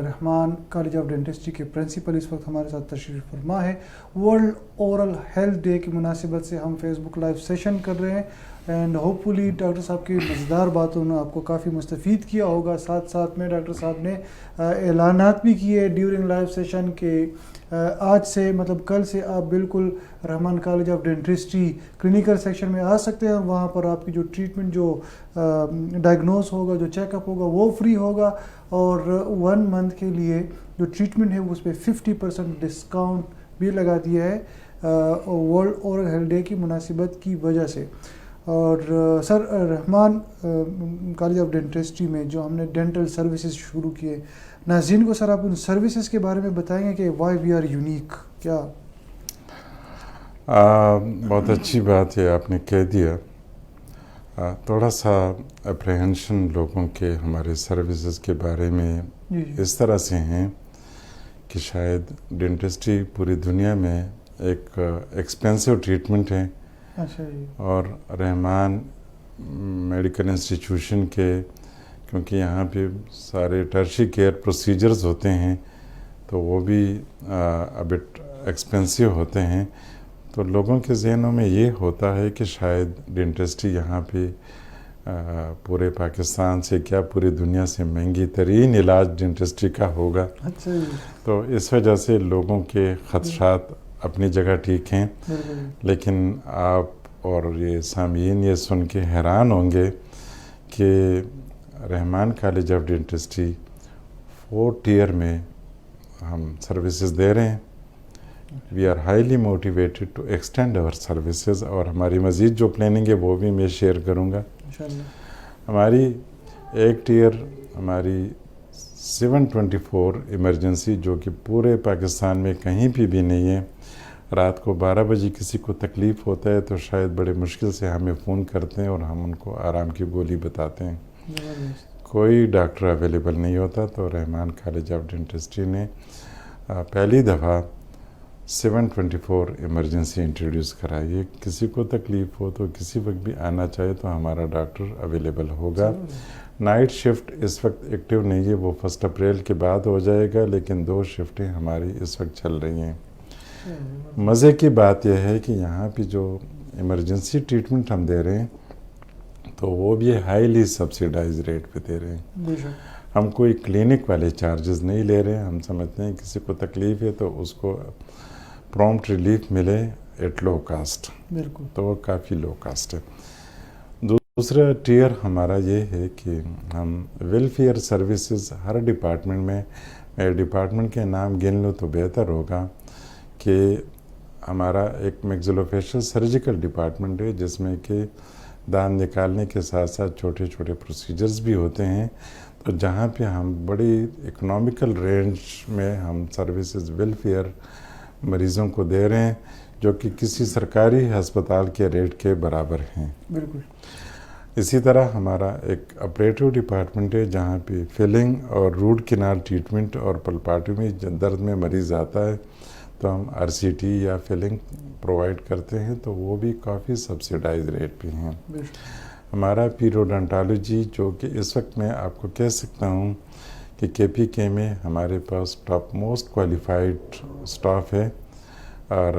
Rehman college of dentistry کے پرنسپل، اس وقت ہمارے ساتھ تشریف فرما ہے۔ ورلڈ اورل ہیلتھ ڈے کی مناسبت سے ہم فیس بک لائیو سیشن کر رہے ہیں۔ اینڈ ہوپ فلی ڈاکٹر صاحب کی مزیدار باتوں نے آپ کو کافی مستفید کیا ہوگا. ساتھ ساتھ میں ڈاکٹر صاحب نے اعلانات بھی کیے ڈیورنگ لائیو سیشن کہ آج سے مطلب کل سے آپ بالکل Rehman college of dentistry clinical section میں آ سکتے ہیں. وہاں پر آپ کی جو ٹریٹمنٹ جو ڈائگنوز ہوگا, جو چیک اپ ہوگا وہ فری ہوگا, اور 1 منتھ کے لیے جو ٹریٹمنٹ ہے اس پہ 50% ڈسکاؤنٹ بھی لگا دیا ہے ورلڈ اورل ہیلتھ ڈے کی مناسبت کی وجہ سے. اور سر رحمان کالج آف ڈینٹسٹری میں جو ہم نے ڈینٹل سروسز شروع کیے, ناظرین کو سر آپ ان سروسز کے بارے میں بتائیں گے کہ وائی وی آر یونیک کیا؟ بہت اچھی بات ہے آپ نے کہہ دیا. تھوڑا سا اپریہنشن لوگوں کے ہمارے سروسز کے بارے میں اس طرح سے ہیں کہ شاید ڈینٹسٹری پوری دنیا میں ایک ایکسپینسو ٹریٹمنٹ ہے. اچھا جی. اور رحمان میڈیکل انسٹیٹیوشن کے کیونکہ یہاں پہ سارے ٹرشی کیئر پروسیجرز ہوتے ہیں تو وہ بھی ابٹ ایکسپینسو ہوتے ہیں, تو لوگوں کے ذہنوں میں یہ ہوتا ہے کہ شاید ڈینٹسٹری یہاں پہ پورے پاکستان سے کیا پوری دنیا سے مہنگی ترین علاج ڈینٹسٹری کا ہوگا. اچھا جی. تو اس وجہ سے لوگوں کے خدشات اپنی جگہ ٹھیک ہیں, لیکن آپ اور یہ سامعین یہ سن کے حیران ہوں گے کہ Rehman college of dentistry 4 tier میں ہم سروسز دے رہے ہیں. We are highly motivated to extend our services, اور ہماری مزید جو پلاننگ ہے وہ بھی میں شیئر کروں گا. ہماری ایک ٹیئر ہماری 7/24 ایمرجنسی جو کہ پورے پاکستان میں کہیں بھی نہیں ہے. رات کو 12 بجے کسی کو تکلیف ہوتا ہے تو شاید بڑے مشکل سے ہمیں فون کرتے ہیں اور ہم ان کو آرام کی گولی بتاتے ہیں. کوئی ڈاکٹر اویلیبل نہیں ہوتا تو رحمان کالج آف ڈینٹسٹری نے پہلی دفعہ 7/24 ایمرجنسی انٹروڈیوس کرائی ہے. کسی کو تکلیف ہو تو کسی وقت بھی آنا چاہے تو ہمارا ڈاکٹر اویلیبل ہوگا. نائٹ شفٹ اس وقت ایکٹیو نہیں ہے, وہ 1 اپریل کے بعد ہو جائے گا, لیکن 2 شفٹیں ہماری اس وقت چل رہی ہیں. مزے کی بات یہ ہے کہ یہاں پہ جو ایمرجنسی ٹریٹمنٹ ہم دے رہے ہیں تو وہ بھی ہائیلی سبسیڈائز ریٹ پہ دے رہے ہیں. ہم کوئی کلینک والے چارجز نہیں لے رہے ہیں. ہم سمجھتے ہیں کسی کو تکلیف ہے تو اس کو پرومپٹ ریلیف ملے ایٹ لو کاسٹ, تو وہ کافی لو کاسٹ ہے. دوسرا ٹیئر ہمارا یہ ہے کہ ہم ویلفیئر سروسز ہر ڈپارٹمنٹ میں ڈپارٹمنٹ کے نام گن لوں تو بہتر ہوگا کہ ہمارا ایک میگزلوفیشل سرجیکل ڈپارٹمنٹ ہے جس میں کہ دانت نکالنے کے ساتھ ساتھ چھوٹے چھوٹے پروسیجرز بھی ہوتے ہیں. تو جہاں پہ ہم بڑی اکنامیکل رینج میں ہم سروسز ویلفیئر مریضوں کو دے رہے ہیں جو کہ کسی سرکاری ہسپتال کے ریٹ کے برابر ہیں. بالکل. اسی طرح ہمارا ایک آپریٹو ڈپارٹمنٹ ہے جہاں پہ فلنگ اور روٹ کنال ٹریٹمنٹ اور پلپاٹومی درد میں مریض آتا ہے تو ہم RCT یا فلنگ پرووائڈ کرتے ہیں, تو وہ بھی کافی سبسیڈائز ریٹ پہ ہیں. ہمارا پیروڈنٹالوجی جو کہ اس وقت میں آپ کو کہہ سکتا ہوں کہ KPK میں ہمارے پاس ٹاپ موسٹ کوالیفائڈ سٹاف ہے, اور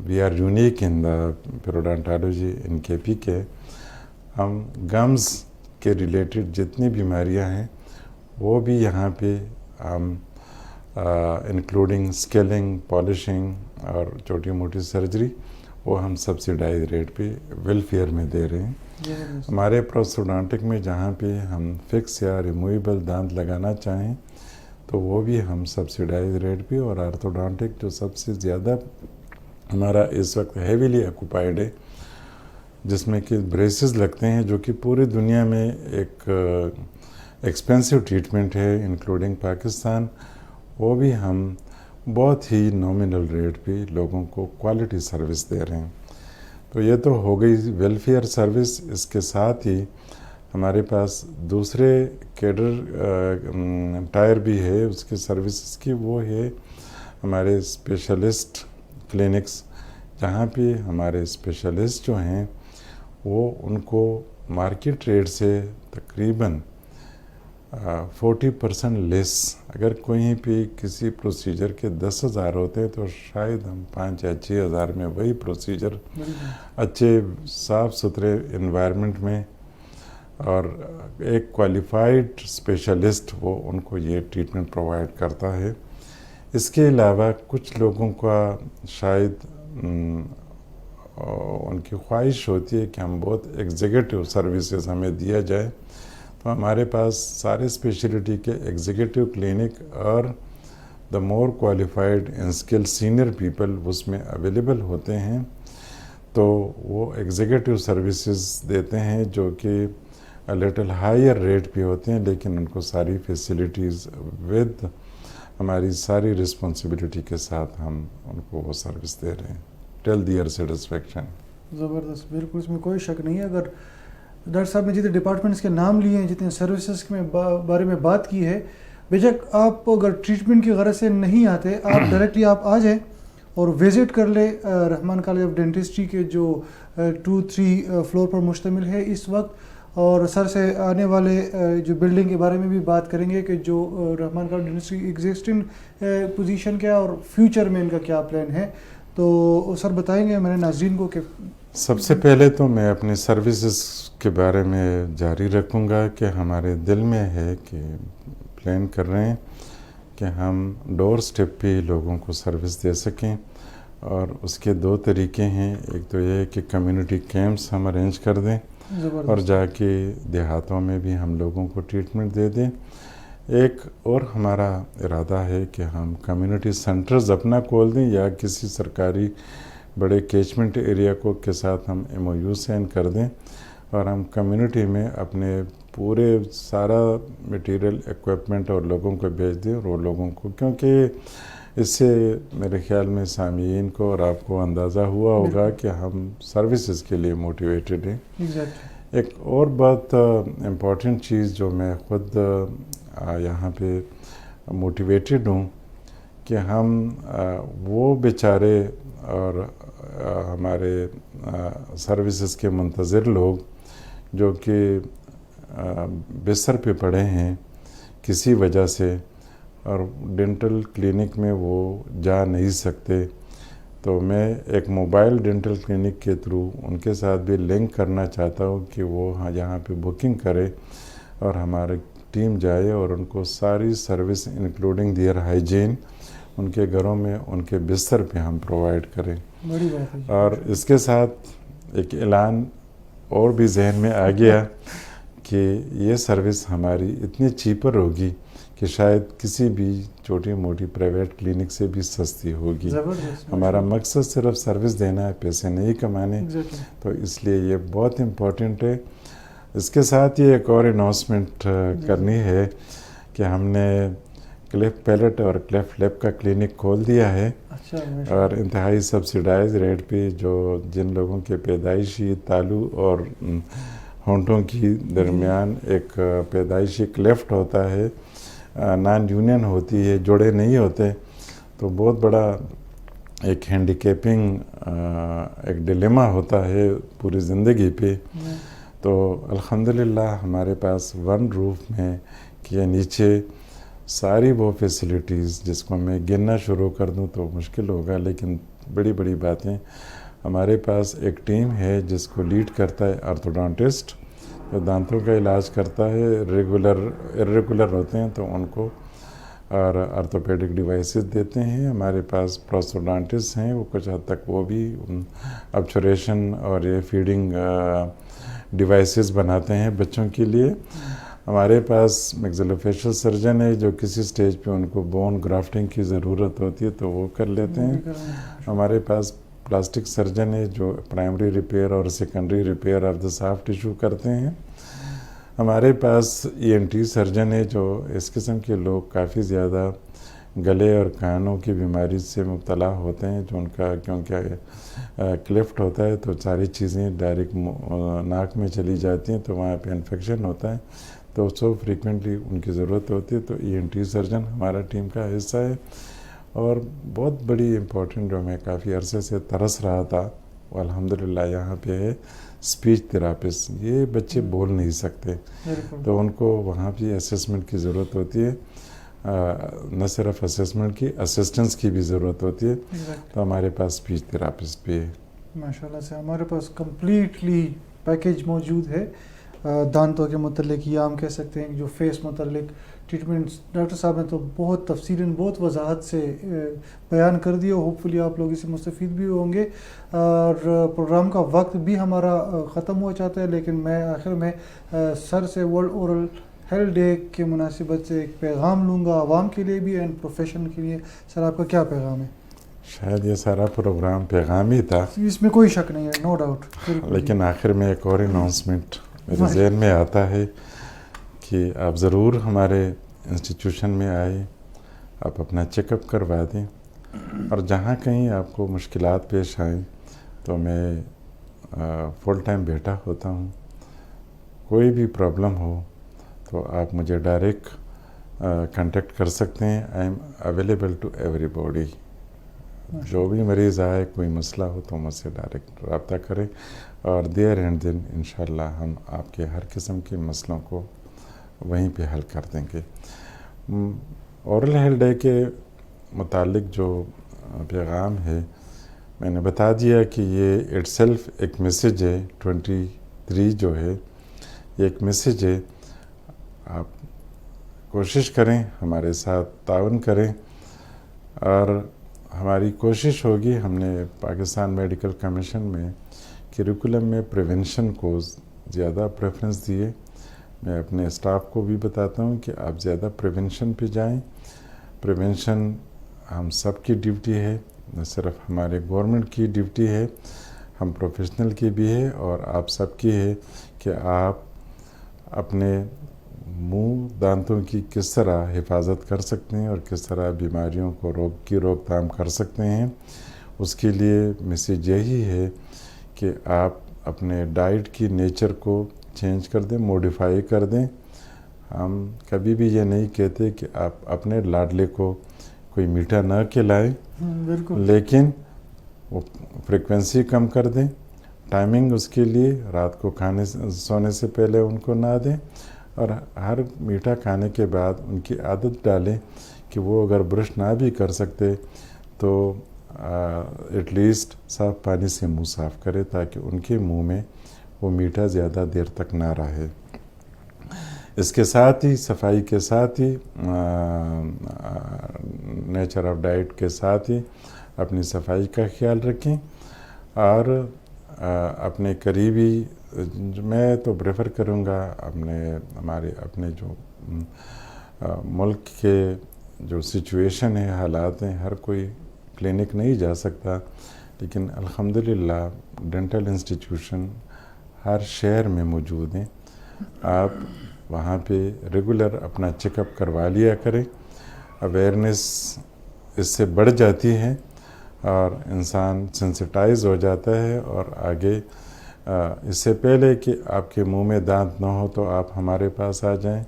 we are unique in the periodontology in KPK. ہم گمز کے ریلیٹڈ جتنی بیماریاں ہیں وہ بھی یہاں پہ ہم انکلوڈنگ اسکیلنگ, پالشنگ اور چھوٹی موٹی سرجری وہ ہم سبسیڈائز ریٹ پہ ویلفیئر میں دے رہے ہیں. ہمارے پروسٹوڈانٹک میں جہاں پہ ہم فکس یا ریموویبل دانت لگانا چاہیں تو وہ بھی ہم سبسیڈائز ریٹ پہ, اور آرتھوڈانٹک جو سب سے زیادہ ہمارا اس وقت ہیویلی آکوپائڈ ہے جس میں کہ بریسز لگتے ہیں جو کہ پوری دنیا میں ایک ایکسپینسو ٹریٹمنٹ ہے انکلوڈنگ پاکستان, وہ بھی ہم بہت ہی نامنل ریٹ پہ لوگوں کو کوالٹی سروس دے رہے ہیں. تو یہ تو ہو گئی ویلفیئر سروس. اس کے ساتھ ہی ہمارے پاس دوسرے کیڈر ٹائر بھی ہے اس کے سروسز کی, وہ ہے ہمارے اسپیشلسٹ کلینکس جہاں پہ ہمارے اسپیشلسٹ جو ہیں, 'وہ' ان کو مارکیٹ ریٹ سے تقریباً 10% 15% ڈسکاؤنٹ ملتا ہے. 'وہ' ان کو مارکیٹ ریٹ سے تقریباً 10% 15% ڈسکاؤنٹ ملتا ہے. 'وہ' ان کو مارکیٹ ریٹ سے تقریباً 10% 15% ڈسکاؤنٹ ملتا ہے. 'وہ' ان کو مارکیٹ ریٹ سے تقریباً 40% لیس. اگر کوئی بھی کسی پروسیجر کے 10,000 ہوتے ہیں تو شاید ہم 5 یا 6,000 میں وہی پروسیجر اچھے صاف ستھرے انوائرمنٹ میں اور ایک کوالیفائڈ اسپیشلسٹ وہ ان کو یہ ٹریٹمنٹ پرووائڈ کرتا ہے. اس کے علاوہ کچھ لوگوں کا شاید ان کی خواہش ہوتی ہے کہ ہم بہت ایگزیکٹو سروسز ہمیں دیا جائے، تو ہمارے پاس سارے اسپیشلٹی کے ایگزیکٹو کلینک اور دا مور کوالیفائڈ ان اسکل سینئر پیپل اس میں اویلیبل ہوتے ہیں. تو وہ ایگزیکٹو سروسز دیتے ہیں جو کہ لٹل ہائر ریٹ پہ ہوتے ہیں، لیکن ان کو ساری فیسلٹیز ود ہماری ساری رسپانسبلٹی کے ساتھ ہم ان کو وہ سروس دے رہے ہیں ٹل دیئر سیٹسفیکشن. زبردست، بالکل اس میں کوئی شک نہیں ہے. اگر ڈاکٹر صاحب نے جتنے ڈپارٹمنٹس کے نام لیے ہیں، جتنے سروسز کے بارے میں بات کی ہے، بے شک آپ اگر ٹریٹمنٹ کی غرض سے نہیں آتے، آپ ڈائریکٹلی آپ آ جائیں اور وزٹ کر لیں رحمان کالج آف ڈینٹسٹری کے جو 2-3 فلور پر مشتمل ہے اس وقت. اور سر سے آنے والے جو بلڈنگ کے بارے میں بھی بات کریں گے کہ جو رحمان کالج ڈینٹسٹری ایگزسٹنگ پوزیشن کیا اور فیوچر میں ان کا کیا پلان ہے. تو سر بتائیں گے میرے ناظرین کو کہ سب سے پہلے تو میں اپنی سروسز کے بارے میں جاری رکھوں گا کہ ہمارے دل میں ہے کہ پلان کر رہے ہیں کہ ہم ڈور سٹیپ پہ لوگوں کو سروس دے سکیں. اور اس کے 2 طریقے ہیں. ایک تو یہ ہے کہ کمیونٹی کیمپس ہم ارینج کر دیں اور جا کے دیہاتوں میں بھی ہم لوگوں کو ٹریٹمنٹ دے دیں. ایک اور ہمارا ارادہ ہے کہ ہم کمیونٹی سینٹرز اپنا کھول دیں یا کسی سرکاری بڑے کیچمنٹ ایریا کو کے ساتھ ہم MOU سائن کر دیں اور ہم کمیونٹی میں اپنے پورے سارا مٹیریل ایکوپمنٹ اور لوگوں کو بھیج دیں. اور وہ لوگوں کو، کیونکہ اس سے میرے خیال میں سامعین کو اور آپ کو اندازہ ہوا ہوگا کہ ہم سروسز کے لیے موٹیویٹڈ ہیں. ایک اور بہت امپورٹنٹ چیز جو میں خود یہاں پہ موٹیویٹڈ ہوں کہ ہم وہ بیچارے اور ہمارے سروسز کے منتظر لوگ جو کہ بستر پہ پڑے ہیں کسی وجہ سے اور ڈینٹل کلینک میں وہ جا نہیں سکتے، تو میں ایک موبائل ڈینٹل کلینک کے تھرو ان کے ساتھ بھی لنک کرنا چاہتا ہوں کہ وہ یہاں پہ بکنگ کرے اور ہماری ٹیم جائے اور ان کو ساری سروس انکلوڈنگ دیئر ہائیجین ان کے گھروں میں ان کے بستر پہ ہم پرووائڈ کریں. بڑی بات ہے. اور اس کے ساتھ ایک اعلان اور بھی ذہن میں آ گیا کہ یہ سروس ہماری اتنی چیپر ہوگی کہ شاید کسی بھی چھوٹی موٹی پرائیویٹ کلینک سے بھی سستی ہوگی. ہمارا مقصد صرف سروس دینا ہے، پیسے نہیں کمانے. تو اس لیے یہ بہت امپورٹنٹ ہے. اس کے ساتھ یہ ایک اور اناؤنسمنٹ کرنی ہے کہ ہم نے کلیف پیلٹ اور کلیف لیپ کا کلینک کھول دیا ہے اور انتہائی سبسیڈائز ریٹ پہ جو جن لوگوں کے پیدائشی تالو اور ہونٹوں کی درمیان ایک پیدائشی کلیفٹ ہوتا ہے، نان یونین ہوتی ہے، جوڑے نہیں ہوتے، تو بہت بڑا ایک ہینڈیکیپنگ ایک ڈیلیما ہوتا ہے پوری زندگی پہ. تو الحمدللہ ہمارے پاس 1 روف میں کہ نیچے ساری وہ فیسلٹیز جس کو میں گننا شروع کر دوں تو مشکل ہوگا، لیکن بڑی بڑی باتیں ہمارے پاس ایک ٹیم ہے جس کو لیڈ کرتا ہے آرتھوڈونٹسٹ جو دانتوں کا علاج کرتا ہے. ارریگولر ہوتے ہیں تو ان کو اور آرتھوپیڈک ڈیوائسز دیتے ہیں. ہمارے پاس پروسٹوڈونٹسٹ ہیں، وہ کچھ حد تک وہ بھی ابچوریشن اور یہ فیڈنگ ڈیوائسز بناتے ہیں بچوں کے لیے. ہمارے پاس میگزیلوفیشل سرجن ہے جو کسی سٹیج پہ ان کو بون گرافٹنگ کی ضرورت ہوتی ہے تو وہ کر لیتے ہیں. ہمارے پاس پلاسٹک سرجن ہے جو پرائمری ریپیئر اور secondary repair of the soft tissue کرتے ہیں. ہمارے پاس ENT سرجن ہے جو اس قسم کے لوگ کافی زیادہ گلے اور کانوں کی بیماری سے مبتلا ہوتے ہیں جو ان کا کیونکہ کلیفٹ ہوتا ہے تو ساری چیزیں ڈائریکٹ ناک میں چلی جاتی ہیں تو وہاں پہ انفیکشن ہوتا ہے تو سو فریکوینٹلی ان کی ضرورت ہوتی ہے. تو ENT سرجن ہمارا ٹیم کا حصہ ہے. اور بہت بڑی امپورٹنٹ جو میں کافی عرصے سے ترس رہا تھا الحمدللہ یہاں پہ ہے اسپیچ تھراپسٹ. یہ بچے بول نہیں سکتے تو ان کو وہاں بھی اسسمنٹ کی ضرورت ہوتی ہے. نہ صرف اسسمنٹ کی، اسسٹنس کی بھی ضرورت ہوتی ہے. تو ہمارے پاس اسپیچ تھراپسٹ بھی ہے. ماشاء اللہ سے ہمارے پاس کمپلیٹلی پیکیج موجود ہے دانتوں کے متعلق، یا ہم کہہ سکتے ہیں جو فیس متعلق ٹریٹمنٹس. ڈاکٹر صاحب نے تو بہت تفصیلاً بہت وضاحت سے بیان کر دیا. ہوپ فلی آپ لوگ اس سے مستفید بھی ہوں گے. اور پروگرام کا وقت بھی ہمارا ختم ہو جاتا ہے، لیکن میں آخر میں سر سے ورلڈ اورل ہیلتھ ڈے کے مناسبت سے ایک پیغام لوں گا عوام کے لیے بھی اینڈ پروفیشن کے لیے. سر آپ کا کیا پیغام ہے؟ شاید یہ سارا پروگرام پیغام ہی تھا، اس میں کوئی شک نہیں ہے، نو ڈاؤٹ. لیکن آخر میں ایک اور اناؤنسمنٹ میرے ذہن میں آتا ہے کہ آپ ضرور ہمارے انسٹیٹیوشن میں آئے، آپ اپنا چیک اپ کروا دیں، اور جہاں کہیں آپ کو مشکلات پیش آئیں تو میں فل ٹائم بیٹھا ہوتا ہوں. کوئی بھی پرابلم ہو تو آپ مجھے ڈائریکٹ کانٹیکٹ کر سکتے ہیں. آئی ایم اویلیبل ٹو ایوری باڈی. جو بھی مریض آئے، کوئی مسئلہ ہو تو مجھ سے ڈائریکٹ رابطہ کریں، اور دیر اینڈ دن انشاءاللہ ہم آپ کے ہر قسم کے مسئلوں کو وہیں پہ حل کر دیں گے. اورل ہیلتھ ڈے کے متعلق جو پیغام ہے میں نے بتا دیا کہ یہ اٹ سیلف ایک میسیج ہے. 23 جو ہے یہ ایک میسیج ہے. آپ کوشش کریں، ہمارے ساتھ تعاون کریں، اور ہماری کوشش ہوگی. ہم نے پاکستان میڈیکل کمیشن میں کریکولم میں پریونشن کو زیادہ پریفرنس دیے. میں اپنے اسٹاف کو بھی بتاتا ہوں کہ آپ زیادہ پریونشن پہ جائیں. پریونشن ہم سب کی ڈیوٹی ہے، نہ صرف ہمارے گورنمنٹ کی ڈیوٹی ہے، ہم پروفیشنل کی بھی ہے، اور آپ سب کی ہے کہ آپ اپنے منہ دانتوں کی کس طرح حفاظت کر سکتے ہیں اور کس طرح بیماریوں کو روک تھام کر سکتے ہیں. اس کے لیے میسیج یہی ہے کہ آپ اپنے ڈائٹ کی نیچر کو چینج کر دیں، موڈیفائی کر دیں. ہم کبھی بھی یہ نہیں کہتے کہ آپ اپنے لاڈلے کو کوئی میٹھا نہ کھلائیں، لیکن وہ فریکوینسی کم کر دیں. ٹائمنگ اس کے لیے رات کو سونے سے پہلے ان کو نہ دیں، اور ہر میٹھا کھانے کے بعد ان کی عادت ڈالیں کہ وہ اگر برش نہ بھی کر سکتے تو ایٹ لیسٹ صاف پانی سے منہ صاف کرے، تاکہ ان کے منہ میں وہ میٹھا زیادہ دیر تک نہ رہے. اس کے ساتھ ہی صفائی کے ساتھ ہی نیچر آف ڈائٹ کے ساتھ ہی اپنی صفائی کا خیال رکھیں. اور اپنے قریبی، میں تو پریفر کروں گا اپنے جو ملک کے جو سچویشن ہے، حالات ہیں، ہر کوئی کلینک نہیں جا سکتا، لیکن الحمدللہ ڈینٹل انسٹیٹیوشن ہر شہر میں موجود ہیں. آپ وہاں پہ ریگولر اپنا چیک اپ کروا لیا کریں. اویئرنیس اس سے بڑھ جاتی ہے اور انسان سینسٹائز ہو جاتا ہے، اور آگے اس سے پہلے کہ آپ کے منہ میں دانت نہ ہو تو آپ ہمارے پاس آ جائیں،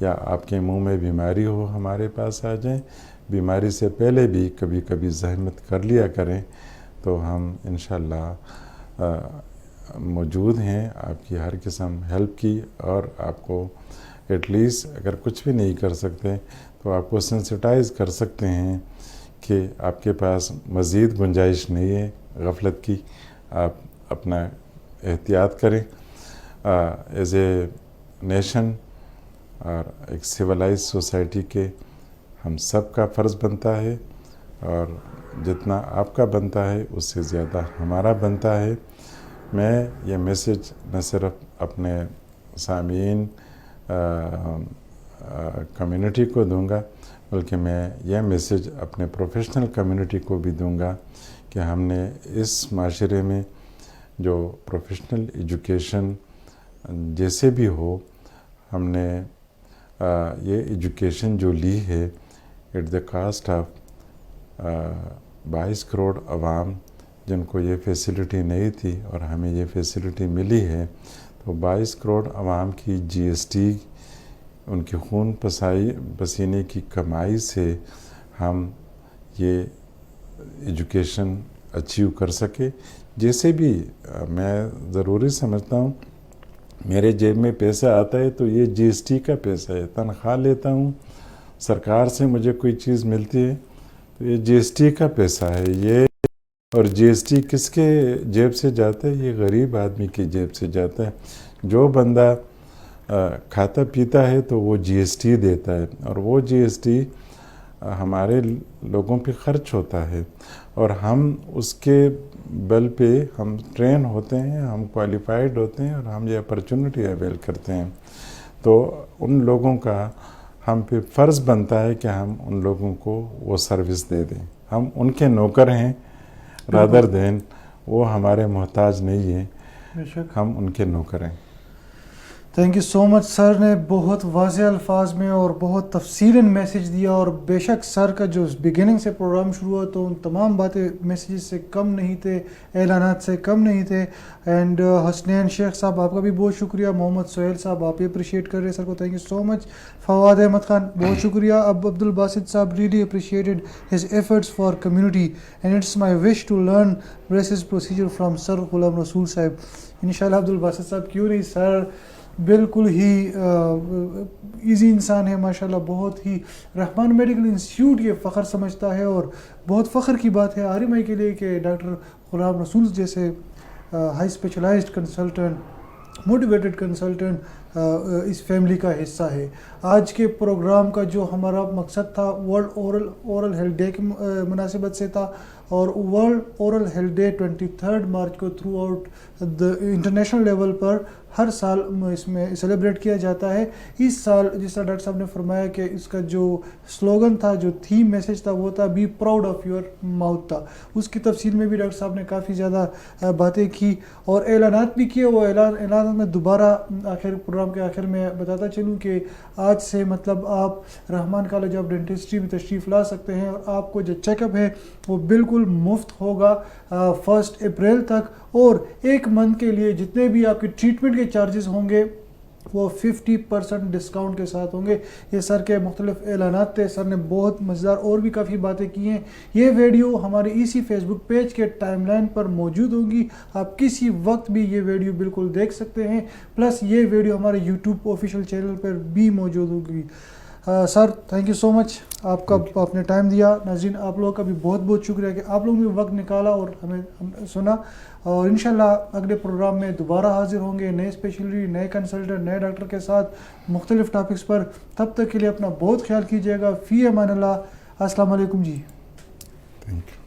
یا آپ کے منہ میں بیماری ہو ہمارے پاس آ جائیں. بیماری سے پہلے بھی کبھی کبھی زحمت کر لیا کریں، تو ہم انشاءاللہ موجود ہیں آپ کی ہر قسم ہیلپ کی. اور آپ کو ایٹ لیسٹ اگر کچھ بھی نہیں کر سکتے تو آپ کو سینسٹائز کر سکتے ہیں کہ آپ کے پاس مزید گنجائش نہیں ہے غفلت کی. آپ اپنا احتیاط کریں. ایز اے نیشن اور ایک سویلائز سوسائٹی کے ہم سب کا فرض بنتا ہے، اور جتنا آپ کا بنتا ہے اس سے زیادہ ہمارا بنتا ہے. میں یہ میسیج نہ صرف اپنے سامعین کمیونٹی کو دوں گا، بلکہ میں یہ میسیج اپنے پروفیشنل کمیونٹی کو بھی دوں گا کہ ہم نے اس معاشرے میں جو پروفیشنل ایجوکیشن جیسے بھی ہو، ہم نے یہ ایجوکیشن جو لی ہے at the cost of 22 crore عوام جن کو یہ فیسلٹی نہیں تھی، اور ہمیں یہ فیسلٹی ملی ہے. تو 22 کروڑ عوام کی جی ایس ٹی، ان کی خون پسینے کی کمائی سے ہم یہ ایجوکیشن اچیو کر سکے. جیسے بھی میں ضروری سمجھتا ہوں میرے جیب میں پیسہ آتا ہے تو یہ جی ایس ٹی کا پیسہ ہے. تنخواہ لیتا ہوں, سرکار سے مجھے کوئی چیز ملتی ہے تو یہ جی ایس ٹی کا پیسہ ہے یہ. اور جی ایس ٹی کس کے جیب سے جاتا ہے؟ یہ غریب آدمی کی جیب سے جاتا ہے. جو بندہ کھاتا پیتا ہے تو وہ جی ایس ٹی دیتا ہے, اور وہ جی ایس ٹی ہمارے لوگوں پہ خرچ ہوتا ہے, اور ہم اس کے بل پہ ہم ٹرین ہوتے ہیں, ہم کوالیفائڈ ہوتے ہیں, اور ہم یہ اپرچونٹی اویل کرتے ہیں. تو ان لوگوں کا ہم پہ فرض بنتا ہے کہ ہم ان لوگوں کو وہ سروس دے دیں. ہم ان کے نوکر ہیں رادر دین وہ ہمارے محتاج نہیں ہیں, ہم ان کے نوکر ہیں. Thank you so much. سر نے بہت واضح الفاظ میں اور بہت تفصیلاً میسیج دیا, اور بے شک سر کا جو بگننگ سے پروگرام شروع ہوا تو ان تمام باتیں میسیجز سے کم نہیں تھے, اعلانات سے کم نہیں تھے. اینڈ حسنین شیخ صاحب آپ کا بھی بہت شکریہ. محمد سہیل صاحب آپ بھی اپریشیٹ کر رہے ہیں سر کو, thank you so much. Fawad Ahmed Khan بہت شکریہ. اب عبد الباسط صاحب really appreciated his efforts for community and it's my wish to learn races procedure from sir Ghulam Rasool صاحب. انشاءاللہ عبد الباسط صاحب کیوں نہیں, سر بالکل ہی ایزی انسان ہے ماشاءاللہ, بہت ہی رحمان میڈیکل انسٹیٹیوٹ یہ فخر سمجھتا ہے, اور بہت فخر کی بات ہے آر ایم آئی کے لیے کہ ڈاکٹر غلام رسول جیسے high specialized consultant, motivated consultant اس فیملی کا حصہ ہے. آج کے پروگرام کا جو ہمارا مقصد تھا ورلڈ اورل ہیلتھ ڈے کی مناسبت سے تھا, اور world oral health day 23 March کو تھرو آؤٹ انٹرنیشنل لیول پر ہر سال اس میں سیلیبریٹ کیا جاتا ہے. اس سال جس طرح ڈاکٹر صاحب نے فرمایا کہ اس کا جو سلوگن تھا, جو تھیم میسیج تھا وہ تھا be proud of your mouth تھا. اس کی تفصیل میں بھی ڈاکٹر صاحب نے کافی زیادہ باتیں کی اور اعلانات بھی کیے. وہ اعلانات میں دوبارہ آخر پروگرام کے آخر میں بتاتا چلوں کہ آج سے مطلب آپ رحمان کالج آف ڈینٹسٹری میں تشریف لا سکتے ہیں, اور آپ کو جو چیک اپ ہے وہ بالکل مفت ہوگا 1 اپریل تک, اور 1 منتھ کے لیے جتنے بھی آپ کے ٹریٹمنٹ کے چارجز ہوں گے وہ 50% ڈسکاؤنٹ کے ساتھ ہوں گے. یہ سر کے مختلف اعلانات تھے. سر نے بہت مزیدار اور بھی کافی باتیں کی ہیں. یہ ویڈیو ہمارے اسی فیس بک پیج کے ٹائم لائن پر موجود ہوگی, آپ کسی وقت بھی یہ ویڈیو بالکل دیکھ سکتے ہیں. پلس یہ ویڈیو ہمارے یوٹیوب آفیشیل چینل پر بھی موجود ہوگی. سر تھینک یو سو مچ, آپ نے ٹائم دیا. ناظرین آپ لوگوں کا بھی بہت بہت شکریہ کہ آپ لوگوں نے وقت نکالا اور ہمیں سنا, اور انشاءاللہ اگلے پروگرام میں دوبارہ حاضر ہوں گے نئے اسپیشلٹی, نئے کنسلٹنٹ, نئے ڈاکٹر کے ساتھ مختلف ٹاپکس پر. تب تک کے لیے اپنا بہت خیال کیجیے گا. فی امان اللہ. السلام علیکم جی. Thank you.